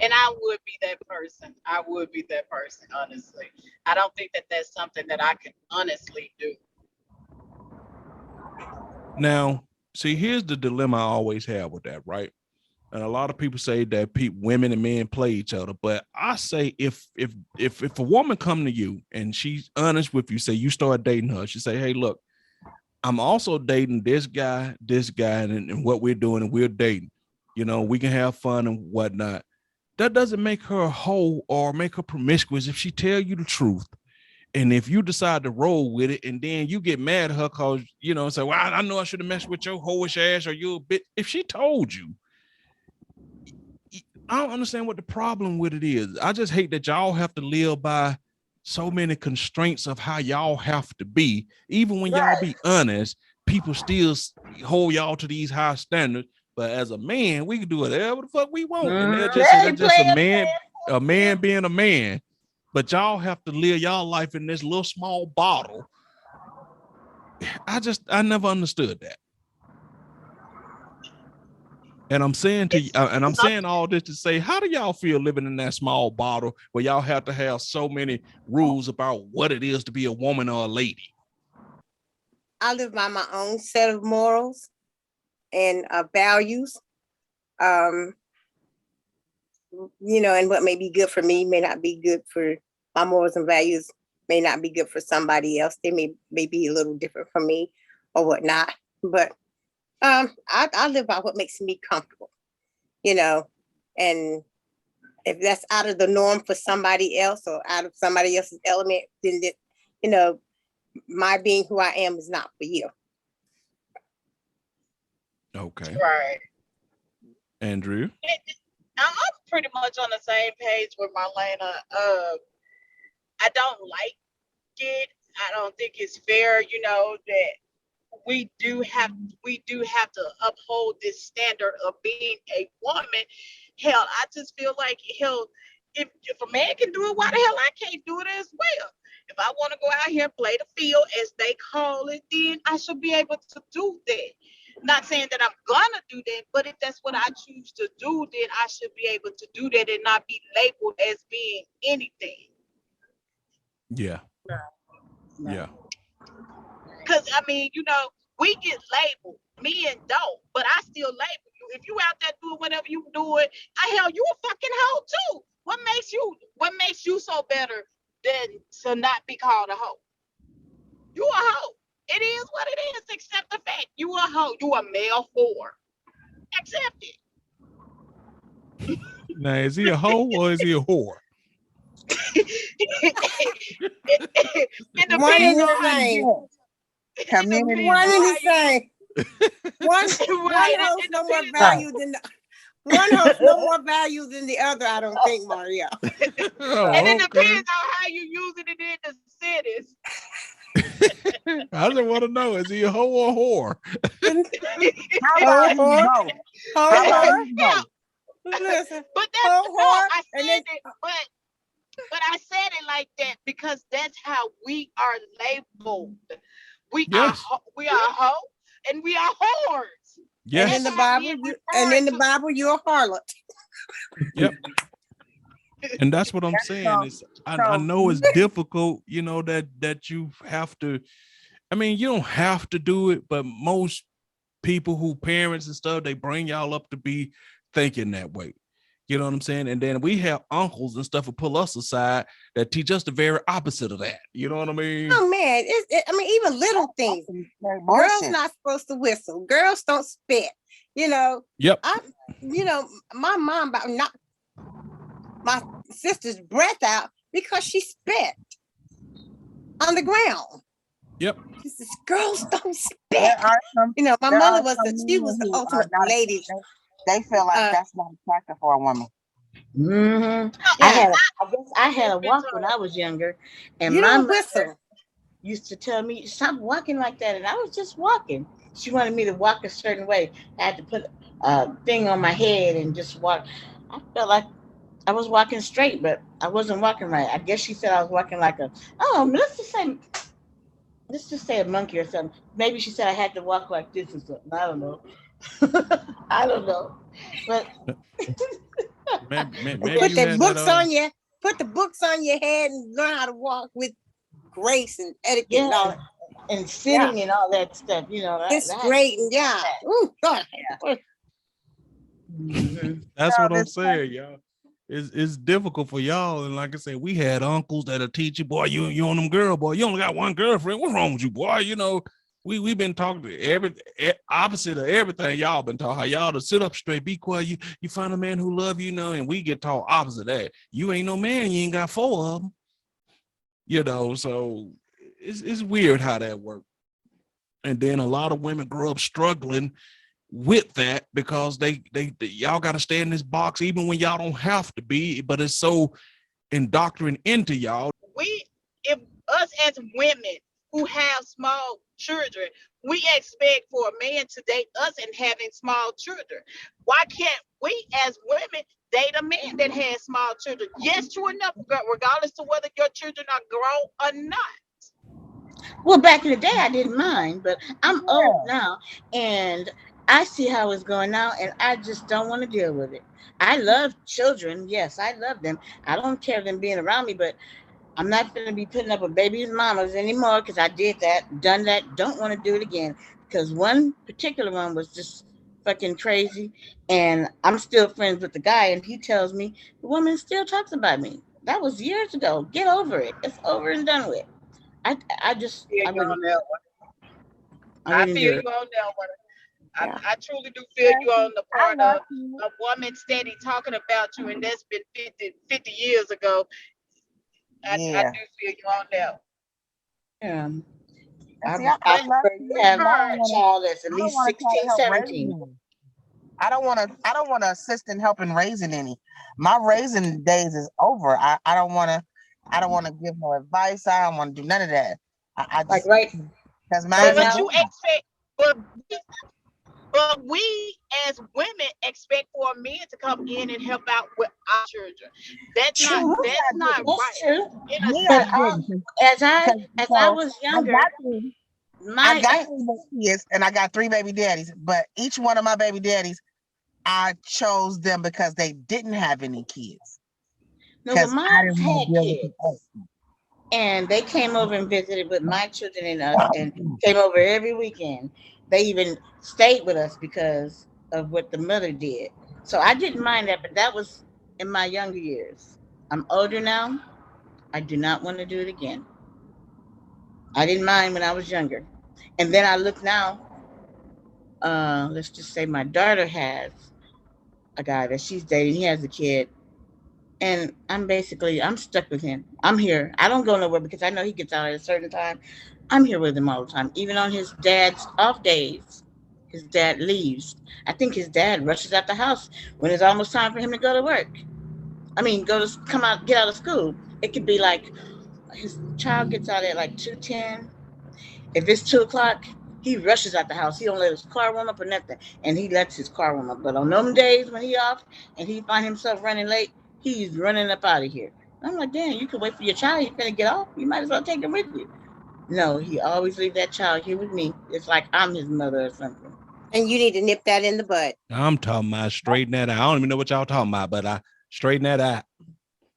And I would be that person. Honestly. I don't think that that's something that I can honestly do. Now, see, here's the dilemma I always have with that, right? And a lot of people say that women and men play each other, but I say if a woman come to you and she's honest with you, say you start dating her, she say, hey, look, I'm also dating this guy, and what we're doing, and we're dating. You know, we can have fun and whatnot. That doesn't make her a hoe or make her promiscuous if she tell you the truth. And if you decide to roll with it, and then you get mad at her because, you know, say, well, I know I should have messed with your hoish ass, or you a bit. If she told you, I don't understand what the problem with it is. I just hate that y'all have to live by so many constraints of how y'all have to be. Even when y'all be honest, people still hold y'all to these high standards. But as a man, we can do whatever the fuck we want. And that's just a man being a man. But y'all have to live y'all life in this little small bottle. I never understood that. And I'm saying all this to say, how do y'all feel living in that small bottle where y'all have to have so many rules about what it is to be a woman or a lady? I live by my own set of morals and values. You know, and what may be good for me may not be good for my morals and values, may not be good for somebody else. They may be a little different from me or whatnot. But I live by what makes me comfortable, you know, and if that's out of the norm for somebody else or out of somebody else's element, then you know, my being who I am is not for you. Okay. Right. Andrew? I'm pretty much on the same page with Marlena. I don't like it. I don't think it's fair, you know, that we do have to uphold this standard of being a woman. Hell, I just feel like if a man can do it, why the hell I can't do it as well? If I want to go out here and play the field, as they call it, then I should be able to do that. Not saying that I'm gonna do that, but if that's what I choose to do, then I should be able to do that and not be labeled as being anything. Yeah. No. Yeah. Because, I mean, you know, we get labeled, men don't, but I still label you. If you out there doing whatever you doing, hell, you a fucking hoe too. What makes you so better than to not be called a hoe? You a hoe. It is what it is. Accept the fact. You a hoe. You a male whore. Accept it. Now, is he a hoe or is he a whore? One and the same. One and the same. One holds no more value than the other. I don't think, Mario. And it depends on how you use it in the sentence. I just want to know: is he a hoe or a whore? How about you go? Listen, but that's I said it, but I said it like that because that's how we are labeled. We are hoe and we are whores. Yes. And in the Bible, you're a harlot. Yep. And that's what I'm saying is I know it's difficult, you know, that you have to. I mean, you don't have to do it, but most people who parents and stuff, they bring y'all up to be thinking that way. You know what I'm saying? And then we have uncles and stuff who pull us aside that teach us the very opposite of that. You know what I mean? Oh man, I mean, even little things. Girls not supposed to whistle. Girls don't spit. You know. Yep. My mom knocked my sister's breath out because she spit on the ground. Yep. She says, girls don't spit. My mother was the ultimate lady. They feel like that's not attractive for a woman. Mm-hmm. Yeah. I had a walk when I was younger, and you my don't mother whistle. used to tell me, stop walking like that, and I was just walking. She wanted me to walk a certain way. I had to put a thing on my head and just walk. I felt like I was walking straight, but I wasn't walking right. I guess she said I was walking like let's just say a monkey or something. Maybe she said I had to walk like this or something. I don't know. I don't know. But maybe put the books on your head and learn how to walk with grace and etiquette and all that. And sitting and all that stuff, you know. It's great and Ooh, God. Mm-hmm. That's what I'm saying, y'all. It's difficult for y'all, and like I said, we had uncles that'll teach you, boy, you on them girl, boy, you only got one girlfriend. What's wrong with you, boy? You know, we've been talking to opposite of everything y'all been talking. How y'all to sit up straight, be quiet. You find a man who love you, and we get taught opposite of that. You ain't no man, you ain't got 4 of them. So it's weird how that works. And then a lot of women grow up struggling with that because they y'all got to stay in this box even when y'all don't have to be, but it's so indoctrinated into y'all. If us as women who have small children, we expect for a man to date us and having small children. Why can't we as women date a man that has small children? Yes, true enough, regardless of whether your children are grown or not. Well, back in the day, I didn't mind, but I'm old now, and I see how it's going now, and I just don't want to deal with it. I love children. Yes, I love them. I don't care them being around me, but I'm not going to be putting up with babies' mamas anymore because I did that, done that, don't want to do it again. Because one particular one was just fucking crazy, and I'm still friends with the guy, and he tells me the woman still talks about me. That was years ago. Get over it. It's over and done with. I I wouldn't. I wouldn't feel do you it. on that one. Yeah. I truly do feel you on the I part love of you. a woman steady talking about you, and that's been 50 years ago. I do Yeah. feel you on that. Yeah. And see, I I love prefer you, you but have I don't a want to. child that's at I don't least want to try to 16, help raise 17. them. I don't want to. I don't want to assist in helping raising any. My raising days is over. I don't want to. I don't want to give no advice. I don't want to do none of that. I Like just right, because right mine's is But now. you grown. expect, but we as women expect for men to come in and help out with our children. True. That's not That's right. true. In a Me, I But sense, didn't. as I So was I younger, got three. I my got 3 kids and I got 3 baby daddies. But each one of my baby daddies, I chose them because they didn't have any kids. no, but Because I mine didn't want to had deal with the kids, and they came over and visited with my children and us, and ex. came over every weekend. They even stayed with us because of what the mother did. So I didn't mind that, but that was in my younger years. I'm older now. I do not want to do it again. I didn't mind when I was younger. And then I look now, let's just say my daughter has a guy that she's dating. He has a kid. And I'm stuck with him. I'm here. I don't go nowhere because I know he gets out at a certain time. I'm here with him all the time. Even on his dad's off days, his dad leaves. I think his dad rushes out the house when it's almost time for him to go to work. I mean, get out of school. It could be like his child gets out at like 2:10. If it's 2 o'clock, he rushes out the house. He don't let his car warm up or nothing, and he lets his car warm up. But on them days when he off and he find himself running late, he's running up out of here. I'm like, damn, you could wait for your child. You're gonna get off. You might as well take him with you. No, he always leave that child here with me. It's like I'm his mother or something. And you need to nip that in the bud. I'm talking about straighten that out. I don't even know what y'all talking about, but I straighten that out.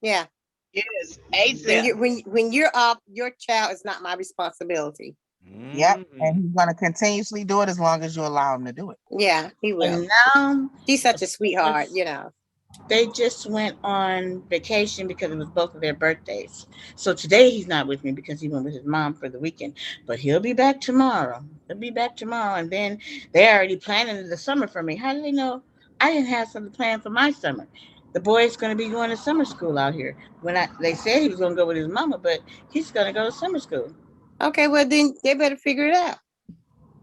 Yeah. yes, When ASAP. you when you're off, your child is not my responsibility. Yep. Mm-hmm. And he's going to continuously do it as long as you allow him to do it. Yeah, he will. And now She's such a sweetheart, you know. they just went on vacation because it was both of their birthdays. So today he's not with me because he went with his mom for the weekend. But he'll be back tomorrow. He'll be back tomorrow. And then they're already planning the summer for me. How do they know I didn't have something planned for my summer? The boy's going to be going to summer school out here. They said he was going to go with his mama, but he's going to go to summer school. Okay, well then they better figure it out.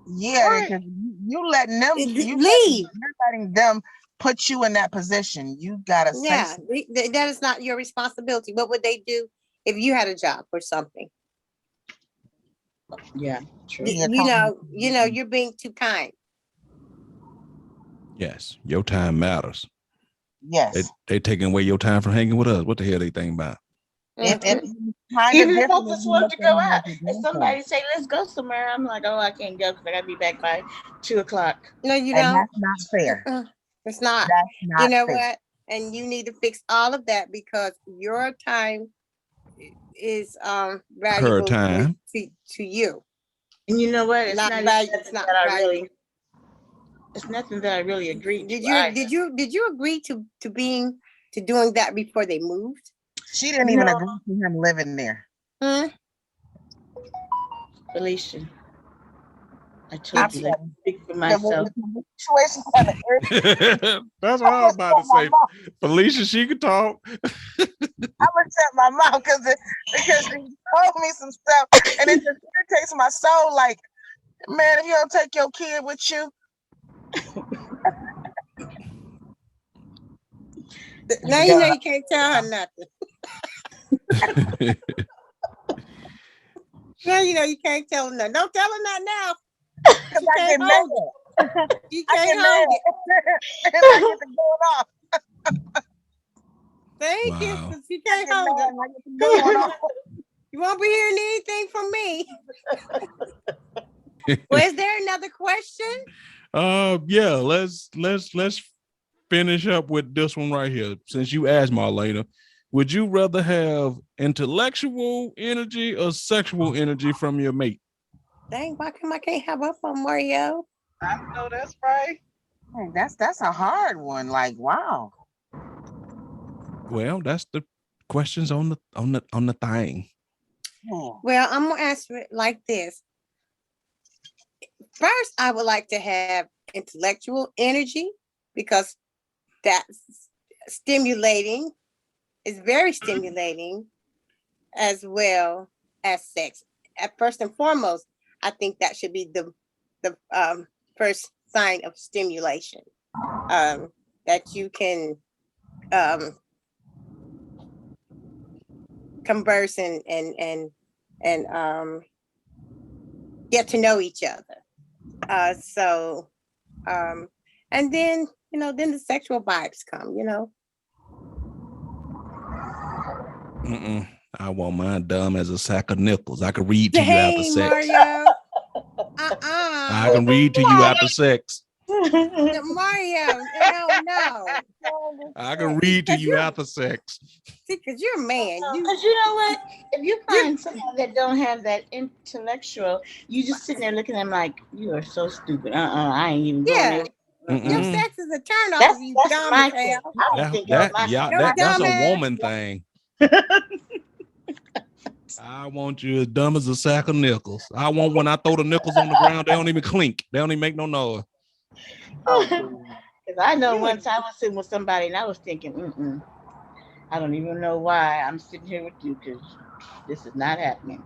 Yeah, Right. because you letting them, Leave. you're letting them put you in that position. You gotta say Yeah, something. that is not your responsibility. What would they do if you had a job or something? Yeah, true. Yeah, You're being too kind. Yes, your time matters. yes. They taking away your time from hanging with us. What the hell they think about? It Mhm. kind of Even if I different if just you want look to at go him as out, a if grandparent. somebody say let's go somewhere, I'm like, oh, I can't go because I gotta be back by 2 o'clock. No, you And don't. that's not fair. It's not. That's You not know fair. what? And you need to fix all of that because your time is Her valuable time. to you. And you know what? Not It's it's not valuable. it's nothing that I really agreed to. Did you agree to doing that before they moved? She didn't even No, agree to him living there. Hmm? Felicia, I told you, let me speak for myself. That's what I was about to say. Felicia, she could talk. I'm gonna shut my mouth because she told me some stuff, and it just irritates my soul. Like, man, if you don't take your kid with you. Now you know you can't tell her nothing. Now you know you can't tell her nothing. Don't tell her nothing now. Because I get mad. You can't hold it. And I get to going off. Thank you, because you can't hold it. You won't be hearing anything from me. Well, is there another question? Yeah, let's finish up with this one right here. Since you asked, Marlena, would you rather have intellectual energy or sexual energy from your mate? Dang, why come I can't have up on Mario? I know that's right. Hey, that's a hard one. Like, wow. Well, that's the questions on the thing. Well, I'm gonna answer it like this. First, I would like to have intellectual energy because that's stimulating. It's very stimulating, as well as sex. At first and foremost, I think that should be the first sign of stimulation. That you can converse and get to know each other. And then, then the sexual vibes come, I want mine dumb as a sack of nickels. I can read to you after sex. Mario. I can read to you after sex. Mario, no. I can read to you after sex. See, because you're a man. Because you know what? If you find someone that don't have that intellectual, you just sitting there looking at them like, you are so stupid. I ain't even going there. Your sex is a turn off. You dumb as hell. That's a woman thing. I want you as dumb as a sack of nickels. I want when I throw the nickels on the ground, they don't even clink. They don't even make no noise. Because I know once I was sitting with somebody and I was thinking, I don't even know why I'm sitting here with you because this is not happening.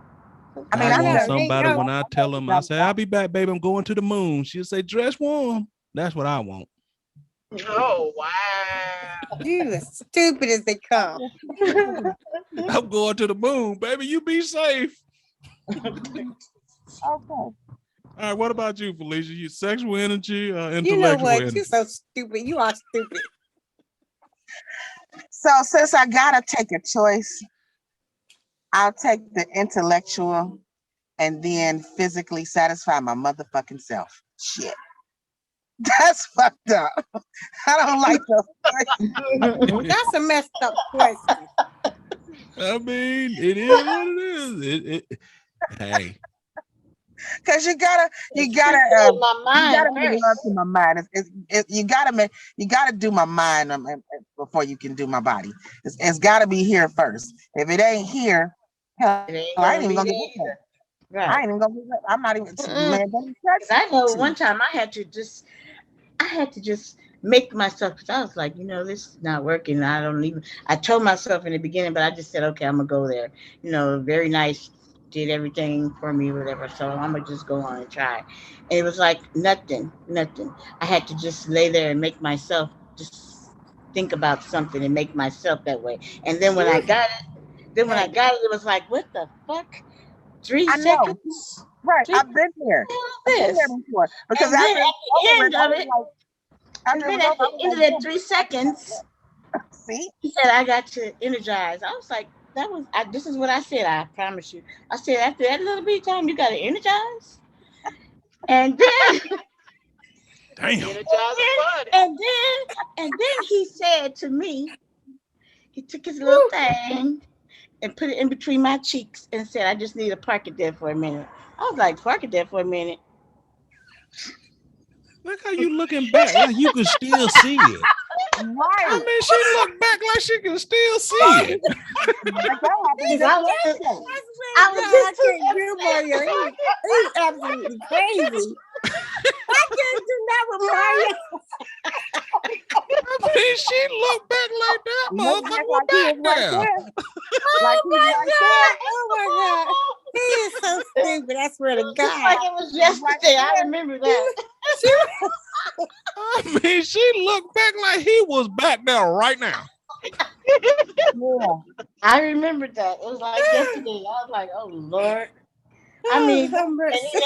I want somebody when I tell them, I say, I'll be back, baby. I'm going to the moon. She'll say, dress warm. That's what I want. Oh, wow. You as stupid as they come. I'm going to the moon, baby. You be safe. Okay. All right, what about you, Felicia? You sexual energy, intellectual You know what? energy? You're so stupid. You are stupid. So since I gotta take a choice, I'll take the intellectual and then physically satisfy my motherfucking self. Shit. That's fucked up. I don't like those questions. That's a messed up question. I mean, it is what it is. Hey. Because you gotta my mind make love to my mind. You gotta do my mind before you can do my body. It's gotta be here first. If it ain't here, hell, I ain't even gonna get there. Right. I ain't even gonna get there. I'm not even man. I know one time I had to just make myself, because I was like, this is not working. I told myself in the beginning, but I just said, okay, I'm gonna go there. Very nice, did everything for me, whatever. So I'm gonna just go on and try. And it was like nothing. I had to just lay there and make myself just think about something and make myself that way. And then when I got it, it was like, what the fuck? 3 seconds? Right, I've been there. I've been there before. Because at the end of that 3 seconds, see, he said, I got to energize. I was like, this is what I said, I promise you. I said, after that little bit of time, you got to energize? And then... Damn. And then he said to me, he took his little thing and put it in between my cheeks and said, I just need to park it there for a minute. I was like, park it there for a minute. Look how you looking back like you can still see it. Right. I mean, she looked back like she can still see it. He's absolutely crazy. I can't do that with Mario. I mean, she looked back like that, Look motherfucker, back was like he back was right there. there. Oh Like he's my right God. Oh my God. He is so stupid. I swear to Just God. like it was yesterday. I remember that. I mean, she looked back like he was back there right now. Yeah. I remembered that. It was like yesterday. I was like, oh Lord. I mean, have and mercy. he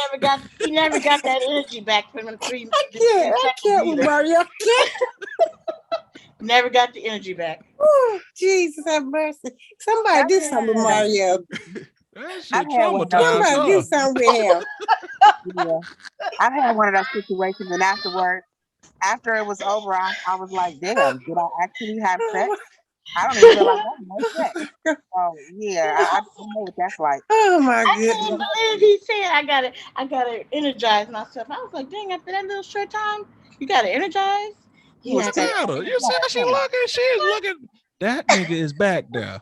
never got that energy back from them three I can't with either. Mario. I can't. Never got the energy back. Oh, Jesus have mercy. Somebody do something with Mario. That shit I've had one of those. traumatized Somebody do her. something with him. Yeah. I've had one of those situations, and after it was over, I was like, damn, did I actually have sex? I don't even feel like having no sex. So yeah, I know what that's like. Oh my I couldn't goodness. believe he said I gotta energize myself. I was like, dang, after that little short time, you gotta energize. He was had that- Tell her. You see how she looking? She is looking. That nigga is back there.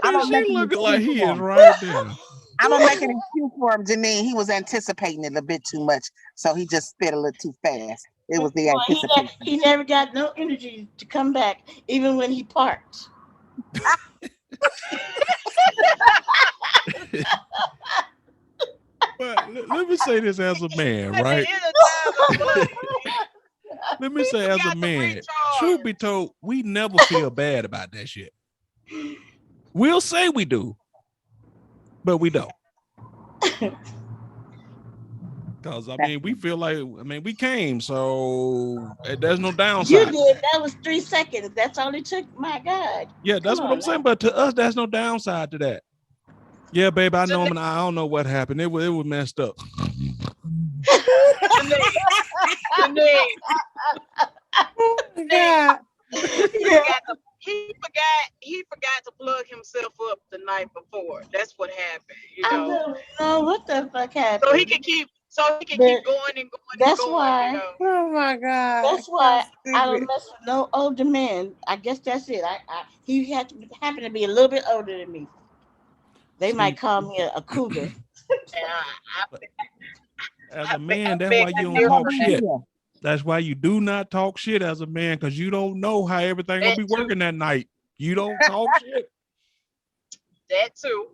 I mean, she looking like he is right there. I'm gonna make an excuse for him, Janine. He was anticipating it a bit too much, so he just spit a little too fast. It was the anticipation. He never got no energy to come back, even when he parked. But let me say this as a man, right? Let me say as a man, truth be told, we never feel bad about that shit. We'll say we do, but we don't. Because I mean, we feel like we came, so there's no downside. You did. That was 3 seconds. That's all it took. My God. Yeah, that's what I'm saying. But to us, there's no downside to that. Yeah, babe, I know him, and I don't know what happened. It was messed up. Yeah. He forgot to plug himself up the night before. That's what happened. You know. I don't know what the fuck happened. So he can keep going and going that's and going. Why. You know? Oh my God. That's why I don't mess with no older men. I guess that's it. He happened to be a little bit older than me. They might call me a cougar. As a man, that's why you don't talk shit. That's why you do not talk shit as a man, because you don't know how everything gonna be working that night. You don't talk shit. That too.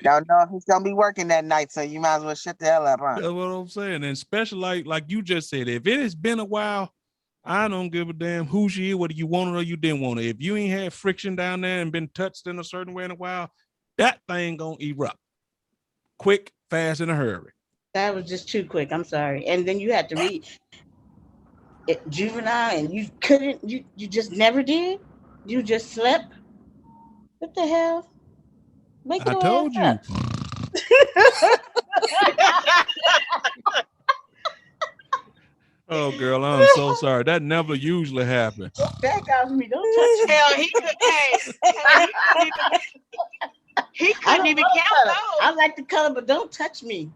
Don't know if he's gonna be working that night, so you might as well shut the hell up, huh? That's what I'm saying. And especially like you just said, if it has been a while, I don't give a damn who she is, whether you want her or you didn't want her. If you ain't had friction down there and been touched in a certain way in a while, that thing gonna erupt quick, fast, in a hurry. That was just too quick. I'm sorry. And then you had to read it, juvenile, and you couldn't. You just never did. You just slept. What the hell? Wake I your told you. ass up. Oh, girl, I'm so sorry. That never usually happens. Back off me. Don't touch me. Hell, he couldn't even count those. I like the color, but don't touch me.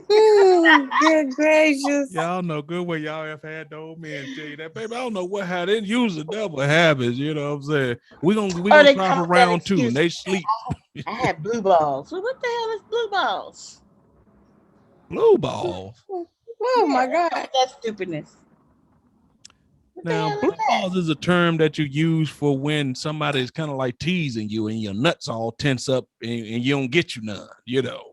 Good gracious. Y'all know good where y'all have had the old men tell you that, baby. I don't know how they usually never happens. You know what I'm saying? We gonna try for round 2 and they sleep. I had blue balls. So what the hell is blue balls? Blue balls. Oh my God. That stupidness. Now, blue balls is a term that you use for when somebody is kind of like teasing you and your nuts all tense up and you don't get you none, you know.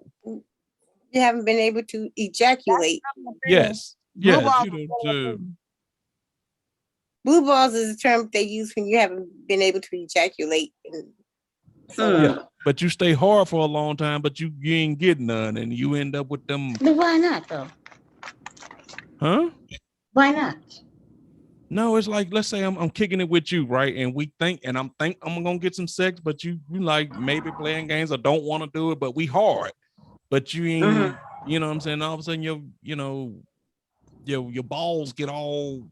You haven't been able to ejaculate. Yes. Yes. Blue balls is a term they use when you haven't been able to ejaculate. Yeah, but you stay hard for a long time, but you ain't getting none, and you end up with them. But why not though? Huh? Why not? No, it's like, let's say I'm kicking it with you, right? And we think I'm gonna get some sex, but you like maybe playing games or don't want to do it, but we hard. But you ain't, you know what I'm saying? All of a sudden your balls get all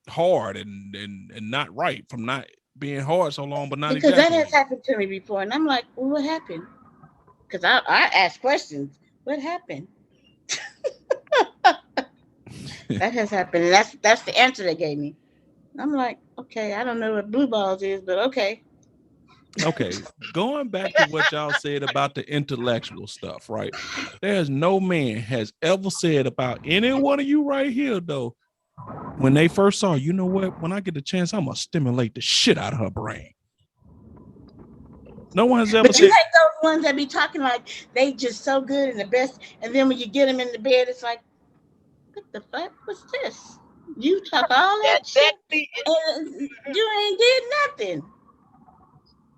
hard and not right from not being hard so long, but not because exactly. That has happened to me before, and I'm like, well, what happened? Because I ask questions. What happened? That has happened. And that's the answer they gave me. I'm like, okay, I don't know what blue balls is, but okay. Okay, going back to what y'all said about the intellectual stuff, right? There's no man has ever said about any one of you right here, though, when they first saw, you know what? When I get the chance, I'm gonna stimulate the shit out of her brain. No one has ever But you said. hate those ones that be talking like they just so good and the best, and then when you get them in the bed, it's like, what the fuck was this? You talk all that shit, and you ain't did nothing.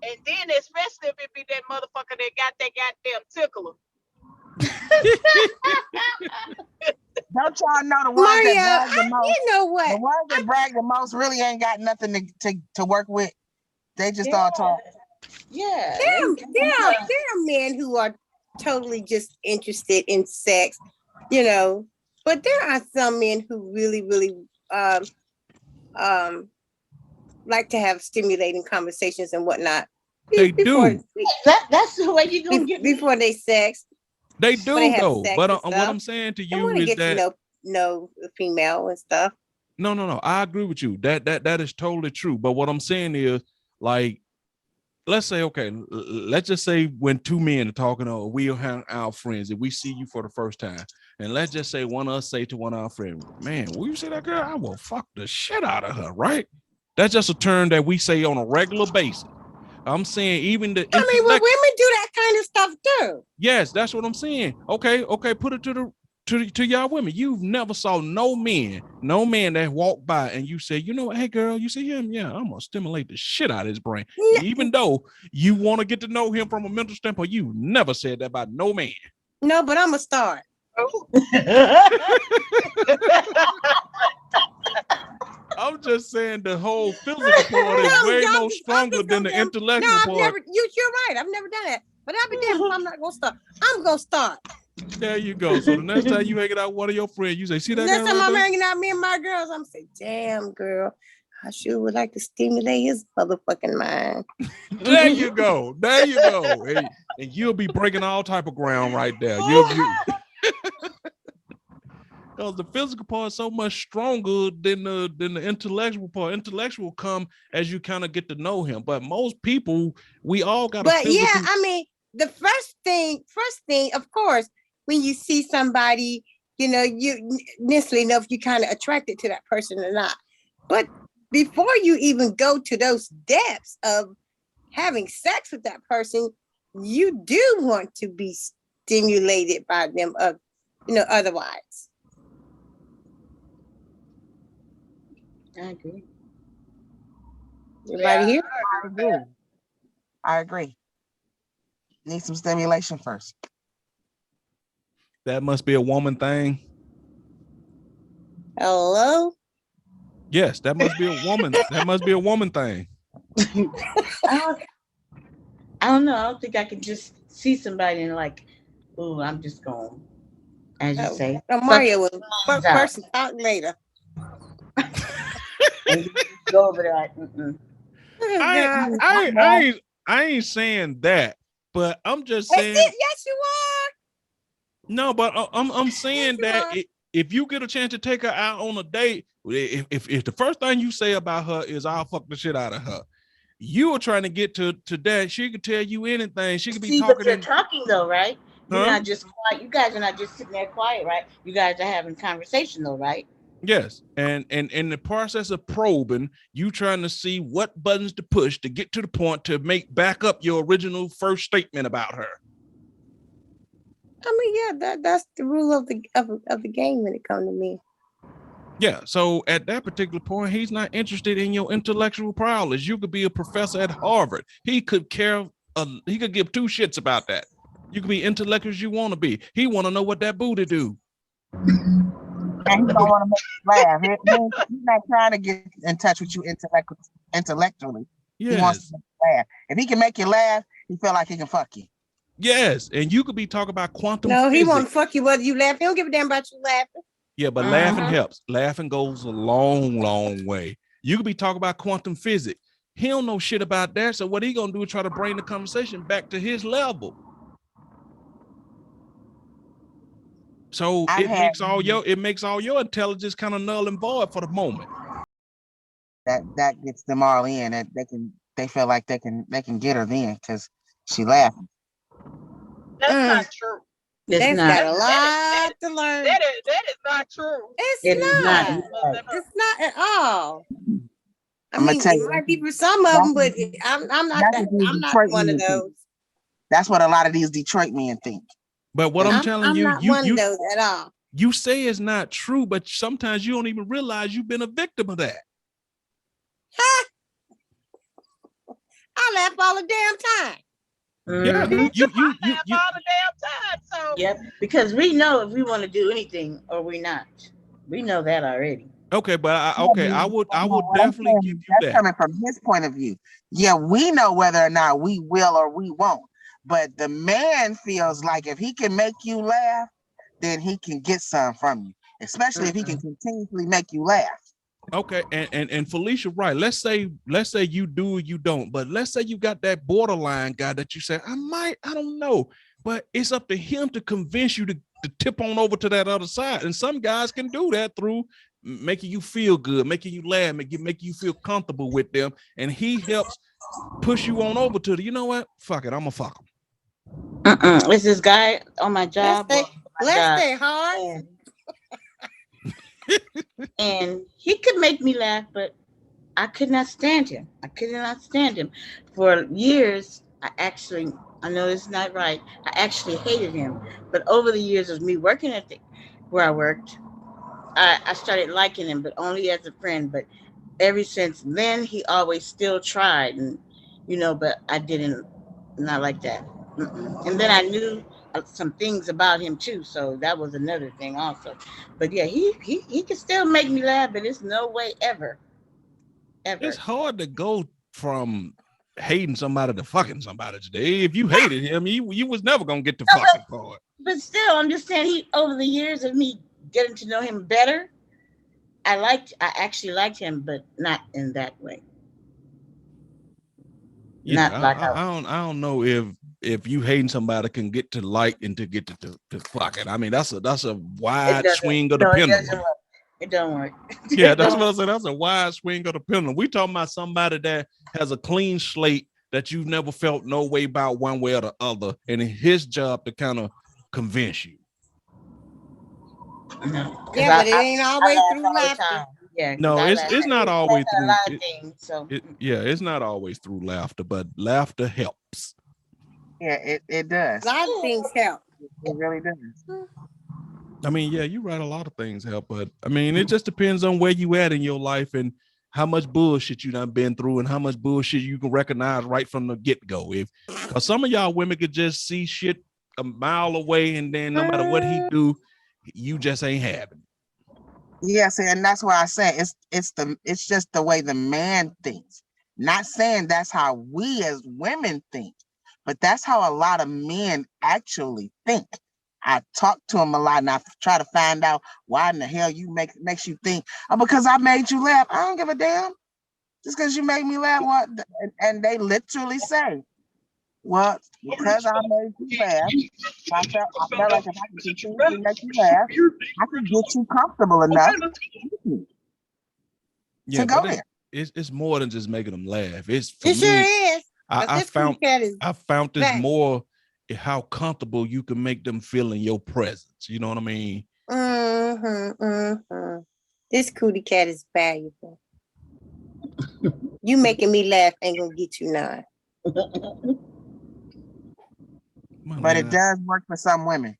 And then especially if it be that motherfucker that got that goddamn tickler. Don't y'all know the ones Mario, that brag the most? you know what? The ones that brag the most really ain't got nothing to work with. They just all talk. Yeah. There are men who are totally just interested in sex, you know, but there are some men who really, really like to have stimulating conversations and whatnot. They do. That's the way you're gonna get before they sex. They do though. But what I'm saying to you is get that to know the female and stuff. No. I agree with you. That is totally true. But what I'm saying is, like, let's say, okay, let's just say when two men are talking, or we are our friends, if we see you for the first time, and let's just say one of us say to one of our friends, man, will you see that girl? I will fuck the shit out of her, right? That's just a term that we say on a regular basis. I'm saying even the well, women do that kind of stuff too. Yes, that's what I'm saying. Okay, put it to y'all women. You've never saw no man that walked by and you say, you know what, hey girl, you see him? Yeah, I'm gonna stimulate the shit out of his brain. No. Even though you want to get to know him from a mental standpoint, you never said that about no man. No, but I'm gonna start. Oh. I'm just saying the whole physical part is way more stronger than the intellectual part. You're right. I've never done that. But I'll be damned if I'm not gonna start. I'm gonna start. There you go. So the next time you hanging out with one of your friends, you say, see that? Next time I'm hanging out, me and my girls, I'm say, damn girl, I sure would like to stimulate his motherfucking mind. There you go. And you'll be breaking all type of ground right there. Because the physical part is so much stronger than the intellectual part. Intellectual come as you kind of get to know him. But most people, we all got. But yeah, I mean, the first thing, of course, when you see somebody, you know, you necessarily know if you're kind of attracted to that person or not. But before you even go to those depths of having sex with that person, you do want to be stimulated by them, otherwise. I agree. Everybody here? I agree. Need some stimulation first. That must be a woman thing. Hello? Yes, that must be a woman. That must be a woman thing. I don't know. I don't think I can just see somebody and like, oh, I'm just going, as you say. Mario will first talk later. Go over there like, I ain't saying that, but I'm just saying. Yes, you are. No, but I'm saying that if you get a chance to take her out on a date, if the first thing you say about her is I'll fuck the shit out of her, you are trying to get to that. She could tell you anything. She could be talking. But you're talking though, right? You're not just quiet. You guys are not just sitting there quiet, right? You guys are having conversation though, right? Yes, and in the process of probing, you trying to see what buttons to push to get to the point to make back up your original first statement about her. I mean, yeah, that's the rule of the game when it comes to me. Yeah, so at that particular point, he's not interested in your intellectual prowess. You could be a professor at Harvard. He could give two shits about that. You could be intellectual as you want to be. He want to know what that booty do. And he don't want to make you laugh. He's not trying to get in touch with you intellectually. Yes. He wants to make you laugh. If he can make you laugh, he feel like he can fuck you. Yes, and you could be talking about quantum physics. He want to fuck you whether you laugh. He don't give a damn about you laughing. Yeah, but laughing helps. Laughing goes a long, long way. You could be talking about quantum physics. He don't know shit about that. So what he gonna do is try to bring the conversation back to his level. So it makes all your intelligence kind of null and void for the moment. That gets them all in. That they can they feel like they can get her then because she laughing. That's not true. It's That's not. got a lot to learn. That is not true. It's not. It's not at all. I mean, it might be for some of them, but I'm not that. I'm not one of those. That's what a lot of these Detroit men think. But what I'm telling you, I'm not one of those at all. You say it's not true, but sometimes you don't even realize you've been a victim of that. I laugh all the damn time. Yeah, you all the damn time. So yep, because we know if we want to do anything or we not. We know that already. Okay, but I would definitely give you that's coming from his point of view. Yeah, we know whether or not we will or we won't. But the man feels like if he can make you laugh, then he can get some from you, especially if he can continuously make you laugh. Okay, and Felicia, right? Let's say you do or you don't, but let's say you got that borderline guy that you say I don't know, but it's up to him to convince you to tip on over to that other side. And some guys can do that through making you feel good, making you laugh, making you feel comfortable with them, and he helps push you on over to the. You know what? Fuck it, I'm gonna fuck him. It's this guy on my job. Let's stay hard. And he could make me laugh, but I could not stand him. For years. I know it's not right. I actually hated him. But over the years of me working at where I worked, I started liking him, but only as a friend. But ever since then, he always still tried, and but I didn't, not like that. And then I knew some things about him too, so that was another thing also. But yeah, he can still make me laugh, but it's no way ever. It's hard to go from hating somebody to fucking somebody today. If you hated him, you was never gonna get the fucking part. But still, I'm just saying, over the years of me getting to know him better, I actually liked him, but not in that way. Yeah, I don't know if you hating somebody can get to like and to get to fucking. I mean, that's a wide swing of the pendulum. It don't work. Yeah, that's what I said. That's a wide swing of the pendulum. We talking about somebody that has a clean slate that you've never felt no way about one way or the other, and it's his job to kind of convince you. No, yeah, but it ain't always through laughter. Yeah, no, it's not always through. It's not always through laughter, but laughter helps. Yeah, it does. A lot of things help. It really does. I mean, yeah, you're right. A lot of things help, but I mean, it just depends on where you at in your life and how much bullshit you done been through and how much bullshit you can recognize right from the get-go. Because some of y'all women could just see shit a mile away, and then no matter what he do, you just ain't having it. Yes, and that's why I say it's just the way the man thinks. Not saying that's how we as women think, but that's how a lot of men actually think. I talk to them a lot, and I try to find out why in the hell makes you think, because I made you laugh. I don't give a damn. Just because you make me laugh, what? And they literally say, well, because I made you laugh, I felt like if I could continue to make you laugh, I could get you comfortable enough to go there. It's more than just making them laugh. It sure is. I found this more how comfortable you can make them feel in your presence. You know what I mean? This cootie cat is valuable. You making me laugh ain't gonna get you none. But it does work for some women.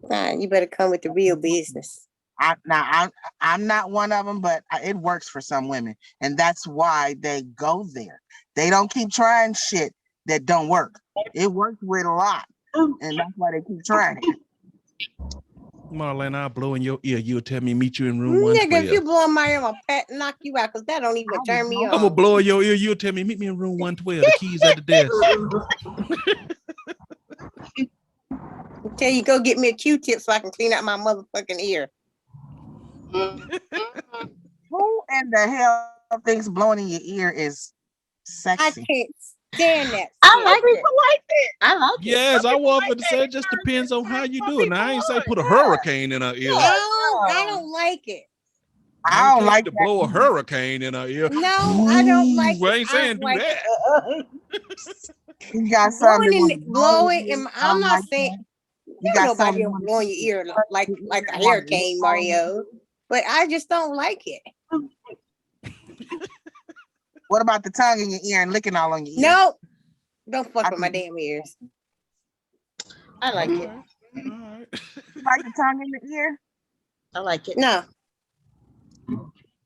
Nah, you better come with the real business. I'm not one of them, but it works for some women, and that's why they go there. They don't keep trying shit that don't work. It works with a lot, and that's why they keep trying it. Marlene, I'll blow in your ear. You'll tell me meet you in room 112. Nigga, if you blow in my ear, I'm gonna knock you out, because that don't even turn me on. I'm gonna blow in your ear. You'll tell me meet me in room 112. The keys at the desk. Tell you go get me a Q-tip so I can clean out my motherfucking ear. Who in the hell thinks blowing in your ear is sexy? I can't stand that. I like it. I like it. Yes, I was going to say it just depends on how you do it. Now I ain't say put a hurricane in her ear. I don't like it. I don't like to that blow a either. hurricane in her ear. No, I don't like I it. ain't I saying don't do like that. You got something that blowing want and to blowing. And I I'm don't not like saying that. You there's got nobody something else want blowing your ear like a want to hurricane, Mario. But I just don't like it. What about the tongue in your ear and licking all on your ear? No, don't fuck I with my think- damn ears. I like it. All right. You like the tongue in your ear? I like it. No.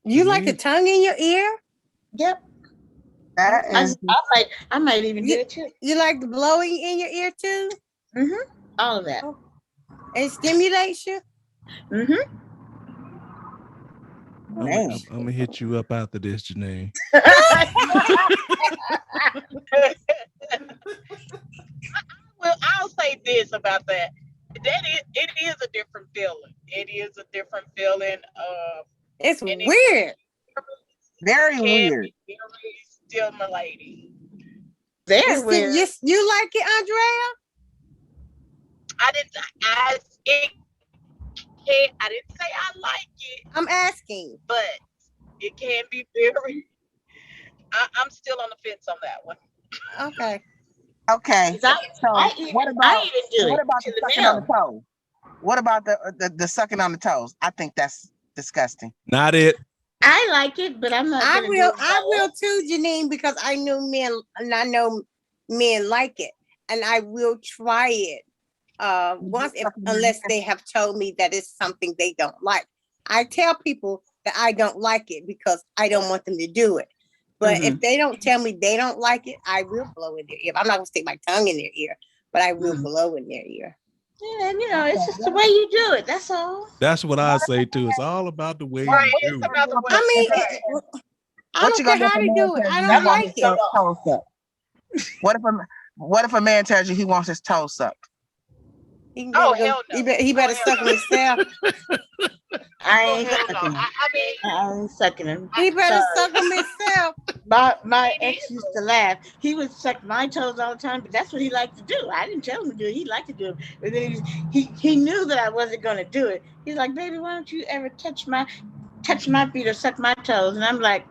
You like the tongue in your ear? Yep. That is I might even do it too. You like the blowing in your ear too? Mm-hmm. All of that. It stimulates you? Mm-hmm. man. I'm gonna hit you up after this, Janine. Well, I'll say this about that. It is a different feeling. It is a different feeling. It's And weird. Very Can weird. be very stimulating. Very weird. You like it, Andrea? I didn't say I like it, I'm asking. but it can be very. I'm still on the fence on that one. Okay. Okay. So I even do what it about to the the sucking on the nail. toes? What about the sucking on the toes? I think that's disgusting. Not it. I like it, but I'm not. I gonna do it will too, Janine, because I know men like it, and I will try it once unless they have told me that it's something they don't like. I tell people that I don't like it because I don't want them to do it. But if they don't tell me they don't like it, I will blow in their ear. I'm not gonna stick my tongue in their ear, but I will blow in their ear. Yeah, it's just the way you do it. That's all. That's what I say too. It's all about the way Right, you do it's it. about the way. I mean, I What you don't care gonna how do to if a do man it. I tells you don't he like wants it. his toes sucked? What if a man tells you he wants his toes sucked? He Oh, better hell no. He better Oh, suck hell him himself. I Oh, ain't hell no. sucking him. I ain't sucking him. He better Sorry. suck him himself. My ex used to laugh. He would suck my toes all the time, but that's what he liked to do. I didn't tell him to do it. He liked to do it. But then he knew that I wasn't going to do it. He's like, baby, why don't you ever touch my feet or suck my toes? And I'm like,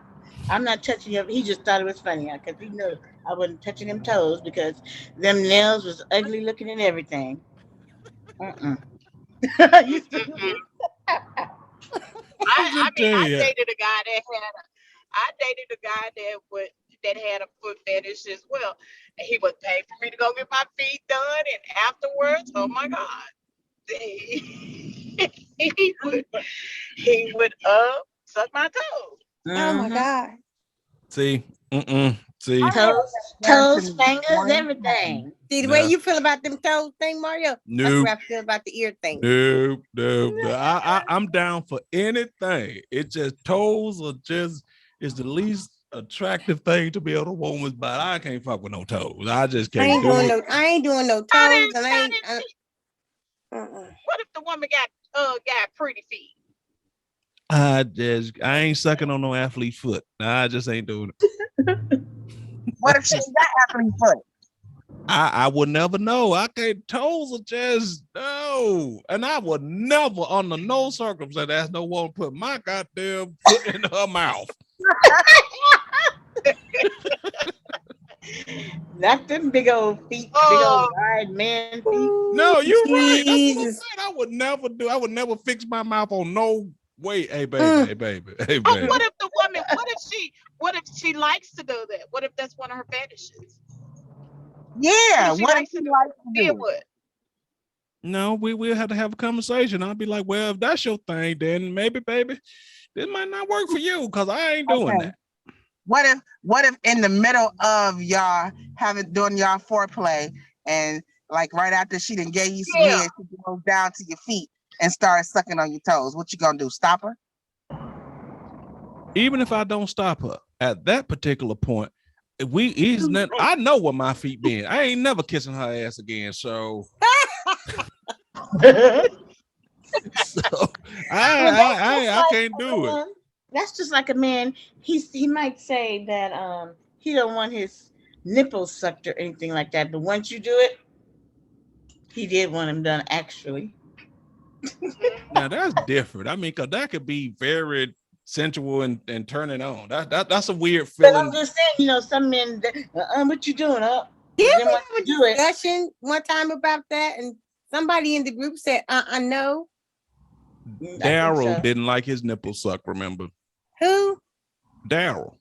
I'm not touching him. He just thought it was funny because he knew I wasn't touching them toes because them nails was ugly looking and everything. I used to do Mm-mm. it. I mean, tell you. I dated a guy that had a foot fetish as well. And he would pay for me to go get my feet done, and afterwards, oh my God, he would suck my toes. Oh my God. See, see. Toes, fingers, everything. See the No. way you feel about them toes thing, Mario? That's Nope. what I feel about the ear thing. No. I'm down for anything. It just toes is the least attractive thing to be on a woman's body. I can't fuck with no toes. I just I can't ain't do doing it. I ain't doing no toes, and I ain't. What if the woman got pretty feet? I ain't sucking on no athlete foot. I just ain't doing it. What if she ain't got athlete foot? I would never know. I can't. Toes are just no, and I would never, under no circumstance, ask no woman to put my goddamn foot in her mouth. Not them big old feet, big old wide man feet. No, you're right. That's what I'm Jesus. saying. I would never do. I would never fix my mouth on no way. Hey baby, hey baby, hey Oh, baby. what if the woman? What if she likes to do that? What if that's one of her fetishes? Yeah. What What if if she she likes likes to to do? do Then it? what? No, we'll have to have a conversation. I'll be like, well, if that's your thing, then maybe, baby, this might not work for you because I ain't doing that. What if in the middle of y'all doing y'all foreplay and like right after she done gave you some head, she goes down to your feet and starts sucking on your toes? What you gonna do? Stop her? Even if I don't stop her at that particular point, I know where my feet been. I ain't never kissing her ass again. So, I can't do it. That's just like a man. He might say that he don't want his nipples sucked or anything like that, but once you do it, he did want them done actually. Now that's different. I mean, because that could be very sensual and turn it on. That's a weird But feeling. I'm just saying, some men, what you doing up? Did Then we what have a you do it? discussion one time about that? And somebody in the group said, no. Daryl didn't like his nipple suck, remember? Who? Daryl.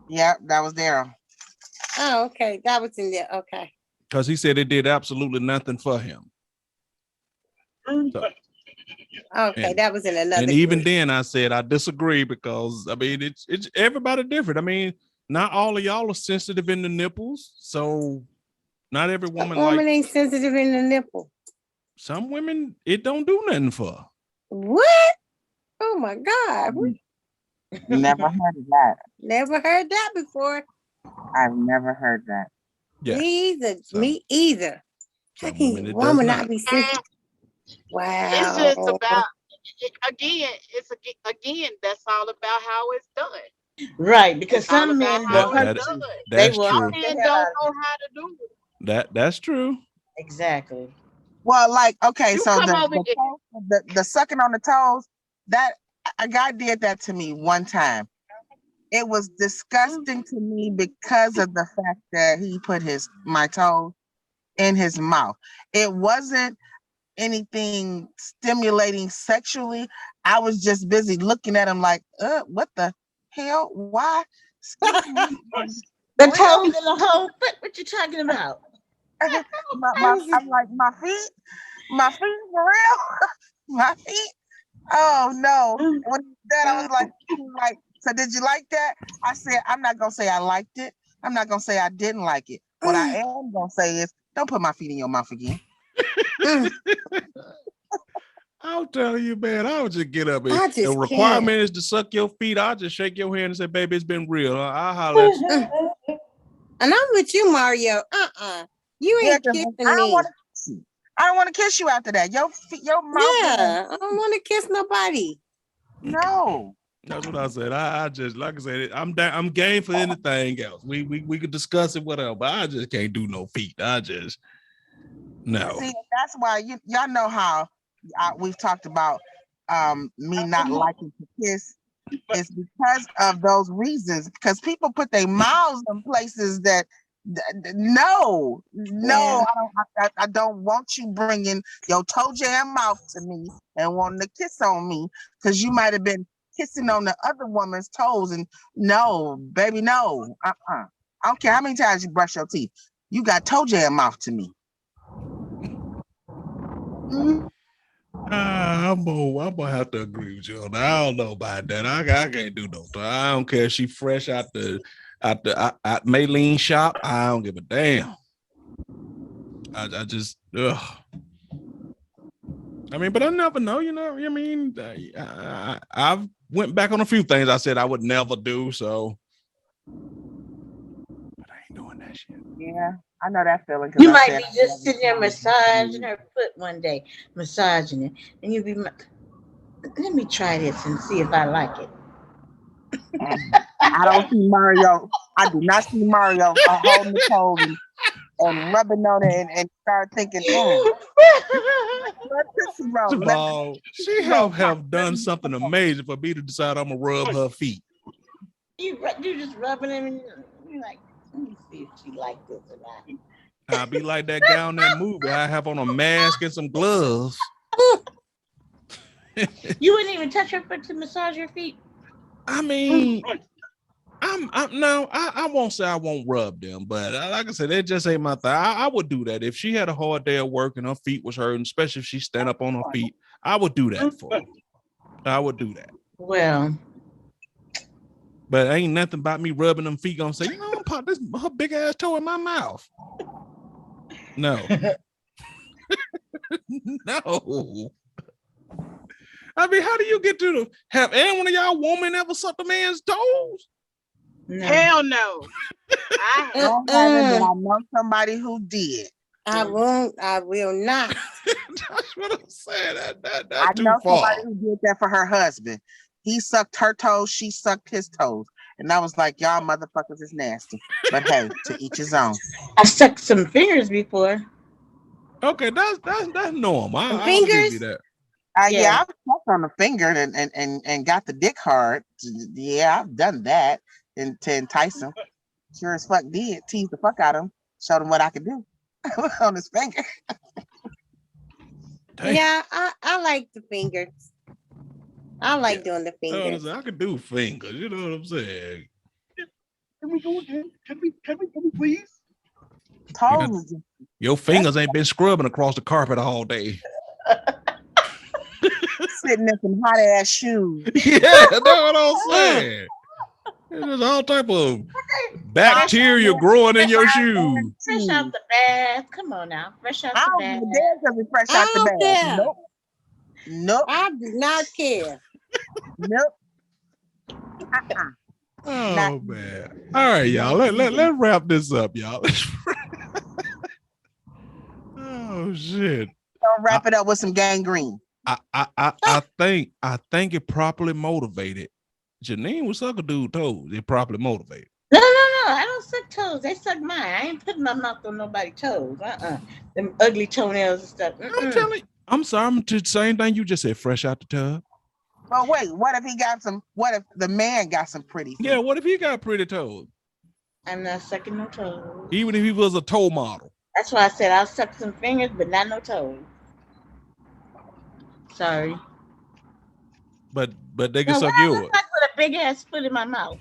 Yeah, that was Daryl. Oh, okay. That was in there. Okay. Because he said it did absolutely nothing for him. So, okay, that was in another. And even group. then, I said I disagree because I mean it's everybody different. I mean, not all of y'all are sensitive in the nipples, so not every woman ain't sensitive in the nipple. Some women it don't do nothing for. What? Oh my God! Never heard of that. Never heard that before. I've never heard that. Yeah. Me either. How can a woman not be sensitive? Wow. It's just about again. That's all about how it's done. Right, because some men will hurt you. That's Some true. men don't know how to do it. That's true. Exactly. Well, like, okay, You so come over the sucking on the toes, that a guy did that to me one time. It was disgusting to me because of the fact that he put my toe in his mouth. It wasn't anything stimulating sexually. I was just busy looking at him like, what the hell? Why? Excuse me. The toes in the hole. What you talking about? I'm like, my feet for real? My feet? Oh no. When that I was like, so did you like that? I said, I'm not gonna say I liked it. I'm not gonna say I didn't like it. What I am gonna say is, don't put my feet in your mouth again. I'll tell you, man, I would just get up. If the requirement is to suck your feet, I'll just shake your hand and say, baby, it's been real. I'll holler at you. And I'm with you, Mario. You ain't kissing me. I don't want to kiss you after that. Your mouth. Yeah, I don't want to kiss nobody. No. That's what I said. I just, like I said, I'm game for anything else. We could discuss it, whatever. But I just can't do no feet. No. See, that's why y'all know how we've talked about me not liking to kiss. It's because of those reasons. Because people put their mouths in places that no, yeah. I don't want you bringing your toe jam mouth to me and wanting to kiss on me because you might have been kissing on the other woman's toes. And no, baby, no. I don't care how many times you brush your teeth. You got toe jam mouth to me. I'm gonna have to agree with you on that. I don't know about that. I can't do no. I don't care if she fresh out the Maylene shop. I don't give a damn. I just I mean, but I never know, you know. I mean, I've went back on a few things I said I would never do, so but I ain't doing that shit. Yeah, I know that feeling. You might be just sitting there massaging her foot one day, massaging it, and you'll be, let me try this and see if I like it. I don't see Mario. I do not see Mario holding the toe and rubbing on it and start thinking, she have done something amazing for me to decide I'm gonna rub her feet. You just rubbing them and you're like, let me see if she like this or not. I'll be like that guy in that movie. I have on a mask and some gloves. You wouldn't even touch her foot to massage your feet? I mean, I won't say I won't rub them, but like I said, it just ain't my thing. I would do that if she had a hard day of work and her feet was hurting, especially if she stand up on her feet. I would do that for her. I would do that. Well, but ain't nothing about me rubbing them feet gonna say, you know, I'm pop this her big ass toe in my mouth. No. No. I mean, how do you get to have any one of y'all women ever sucked a man's toes? No. Hell no. I don't have it, but I know somebody who did. I won't. I will not. That's what I'm saying. That's I too know far. somebody who did that for her husband. He sucked her toes. She sucked his toes. And I was like, y'all motherfuckers is nasty. But hey, to each his own. I sucked some fingers before. Okay, that's normal. Fingers? I'll give you that. Yeah, I've sucked on the finger and got the dick hard. Yeah, I've done that to entice him. Sure as fuck did. Tease the fuck out of him. Showed him what I could do on his finger. Damn. Yeah, I like the fingers. I like doing the fingers. I could do fingers. You know what I'm saying? Can we go again? Can we please? Toes. Your fingers ain't been scrubbing across the carpet all day. Sitting in some hot ass shoes. Yeah, that's what I'm saying. There's all type of bacteria growing in your shoes. Fresh out the bath. Come on now. Fresh out I the don't bath. give a damn because we fresh out the don't bath. care. Nope. I do not care. Nope. Oh man. All right, y'all. Let's wrap this up, y'all. Oh shit. Don't wrap it up with some gangrene. I think it properly motivated. Janine was sucking dude toes. It properly motivated. No. I don't suck toes. They suck mine. I ain't putting my mouth on nobody's toes. Them ugly toenails and stuff. I'm telling you. I'm sorry. I'm the same thing you just said. Fresh out the tub. Well, wait. What if he got some? What if the man got some pretty? Yeah. What if he got pretty toes? I'm not sucking no toes. Even if he was a toe model. That's why I said I'll suck some fingers, but not no toes. Sorry. But they can No, suck what I yours. look like with a big ass foot in my mouth.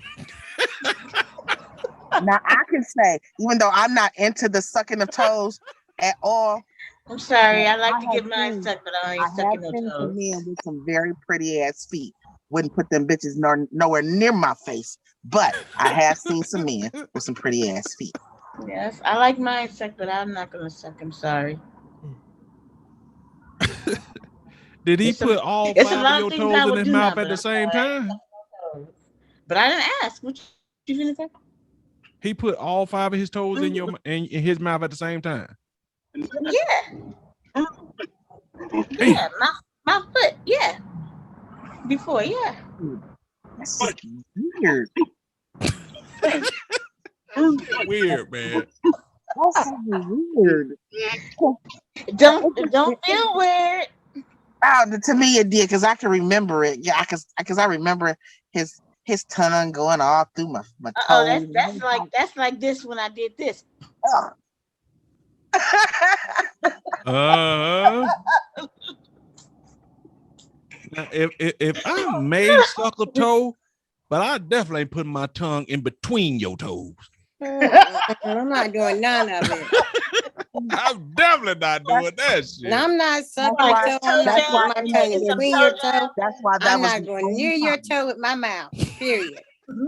Now I can say, even though I'm not into the sucking of toes at all, I'm sorry. I like I to have get mine seen- sucked, but I I ain't have sucking no seen some toes. men with some very pretty ass feet. Wouldn't put them bitches nowhere near my face, but I have seen some men with some pretty ass feet. Yes, I like mine sucked, but I'm not gonna suck. I'm sorry. Did he It's a- put all it's a 5 lot of of your things toes I in would his do mouth now, at the but same time? But I didn't ask. What you finna say? He put all 5 of his toes in in his mouth at the same time. Yeah. Yeah, my foot. Yeah. Before, yeah. That's just weird. Weird, man. That's so weird. Don't feel weird. To me, it did because I can remember it. Yeah, because I remember his tongue going all through my Oh, toes. that's like this when I did this. Ugh. Now, if I may suck a toe, but I definitely ain't putting my tongue in between your toes. I'm not doing none of it. I'm definitely not doing that shit. And I'm not sucking That's your toe. I'm not why- putting my tongue in between your toe. That's why that I'm was not the going only near your time. toe with my mouth. Period.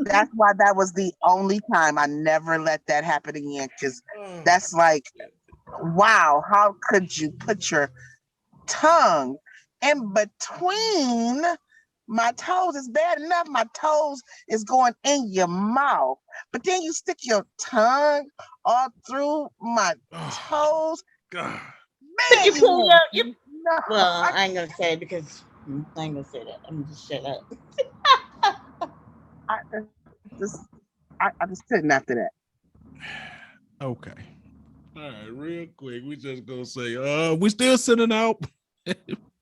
That's why that was the only time. I never let that happen again because that's like, wow, how could you put your tongue in between my toes? It's bad enough my toes is going in your mouth, but then you stick your tongue all through my toes. God. But you pull up. No, Well, I ain't gonna say it because I ain't gonna say that. I'm gonna just shut up. I just couldn't after that. Okay. All right, real quick. We just gonna say, we still sending out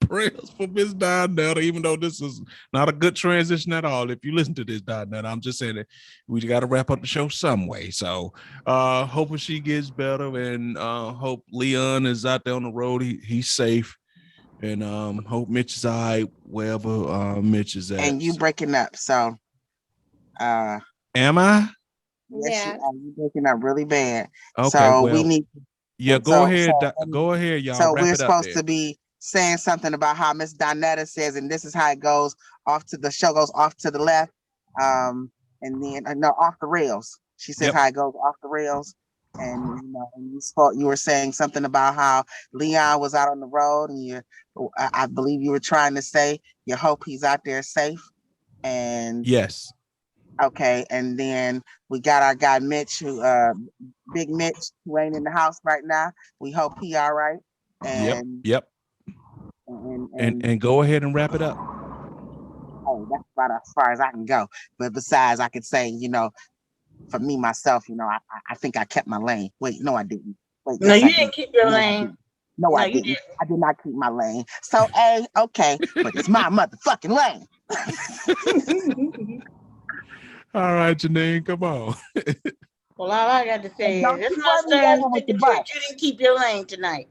prayers for Miss Donetta, even though this is not a good transition at all. If you listen to this, Donetta, I'm just saying that we got to wrap up the show some way. So hoping she gets better, and hope Leon is out there on the road. He's safe, and hope Mitch is all right wherever Mitch is at. And you breaking up, so am I? yes, Yeah. you breaking up really bad. Okay, so well, we need. Yeah, go ahead, y'all. So wrap we're it up supposed there. to be saying something about how Miss Donetta says, and this is how it goes off to the show goes off to the left, and then no, off the rails. She says how it goes off the rails, and you were saying something about how Leon was out on the road, and I believe you were trying to say you hope he's out there safe, and yes. Okay, and then we got our guy Mitch, who Big Mitch, who ain't in the house right now. We hope he all right. And Yep. And go ahead and wrap it up. Oh, that's about as far as I can go. But besides, I could say, for me myself, I think I kept my lane. Wait, no, I didn't. Wait, No, yes, you I didn't did. keep your No, I lane. didn't. No, I didn't. I did not keep my lane. So, okay, but it's my motherfucking lane. All right, Janine, come on. Well, all I got to say is, it's my run me turn over to with the you bus. didn't keep your lane tonight.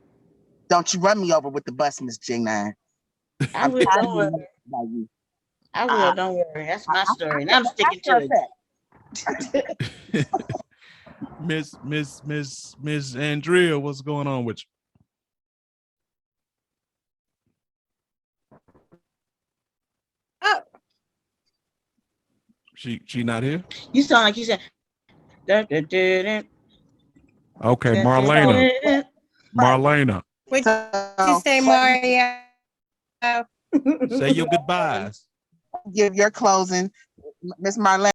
Don't you run me over with the bus, Miss J9. I will, don't worry. You. I will, don't worry. That's my story, and I'm sticking to it. Miss Andrea, what's going on with you? Oh. She not here? You sound like you said. Okay, Marlena. Marlena. What you say, Mario? Say your goodbyes. Give your closing, Miss Marlene.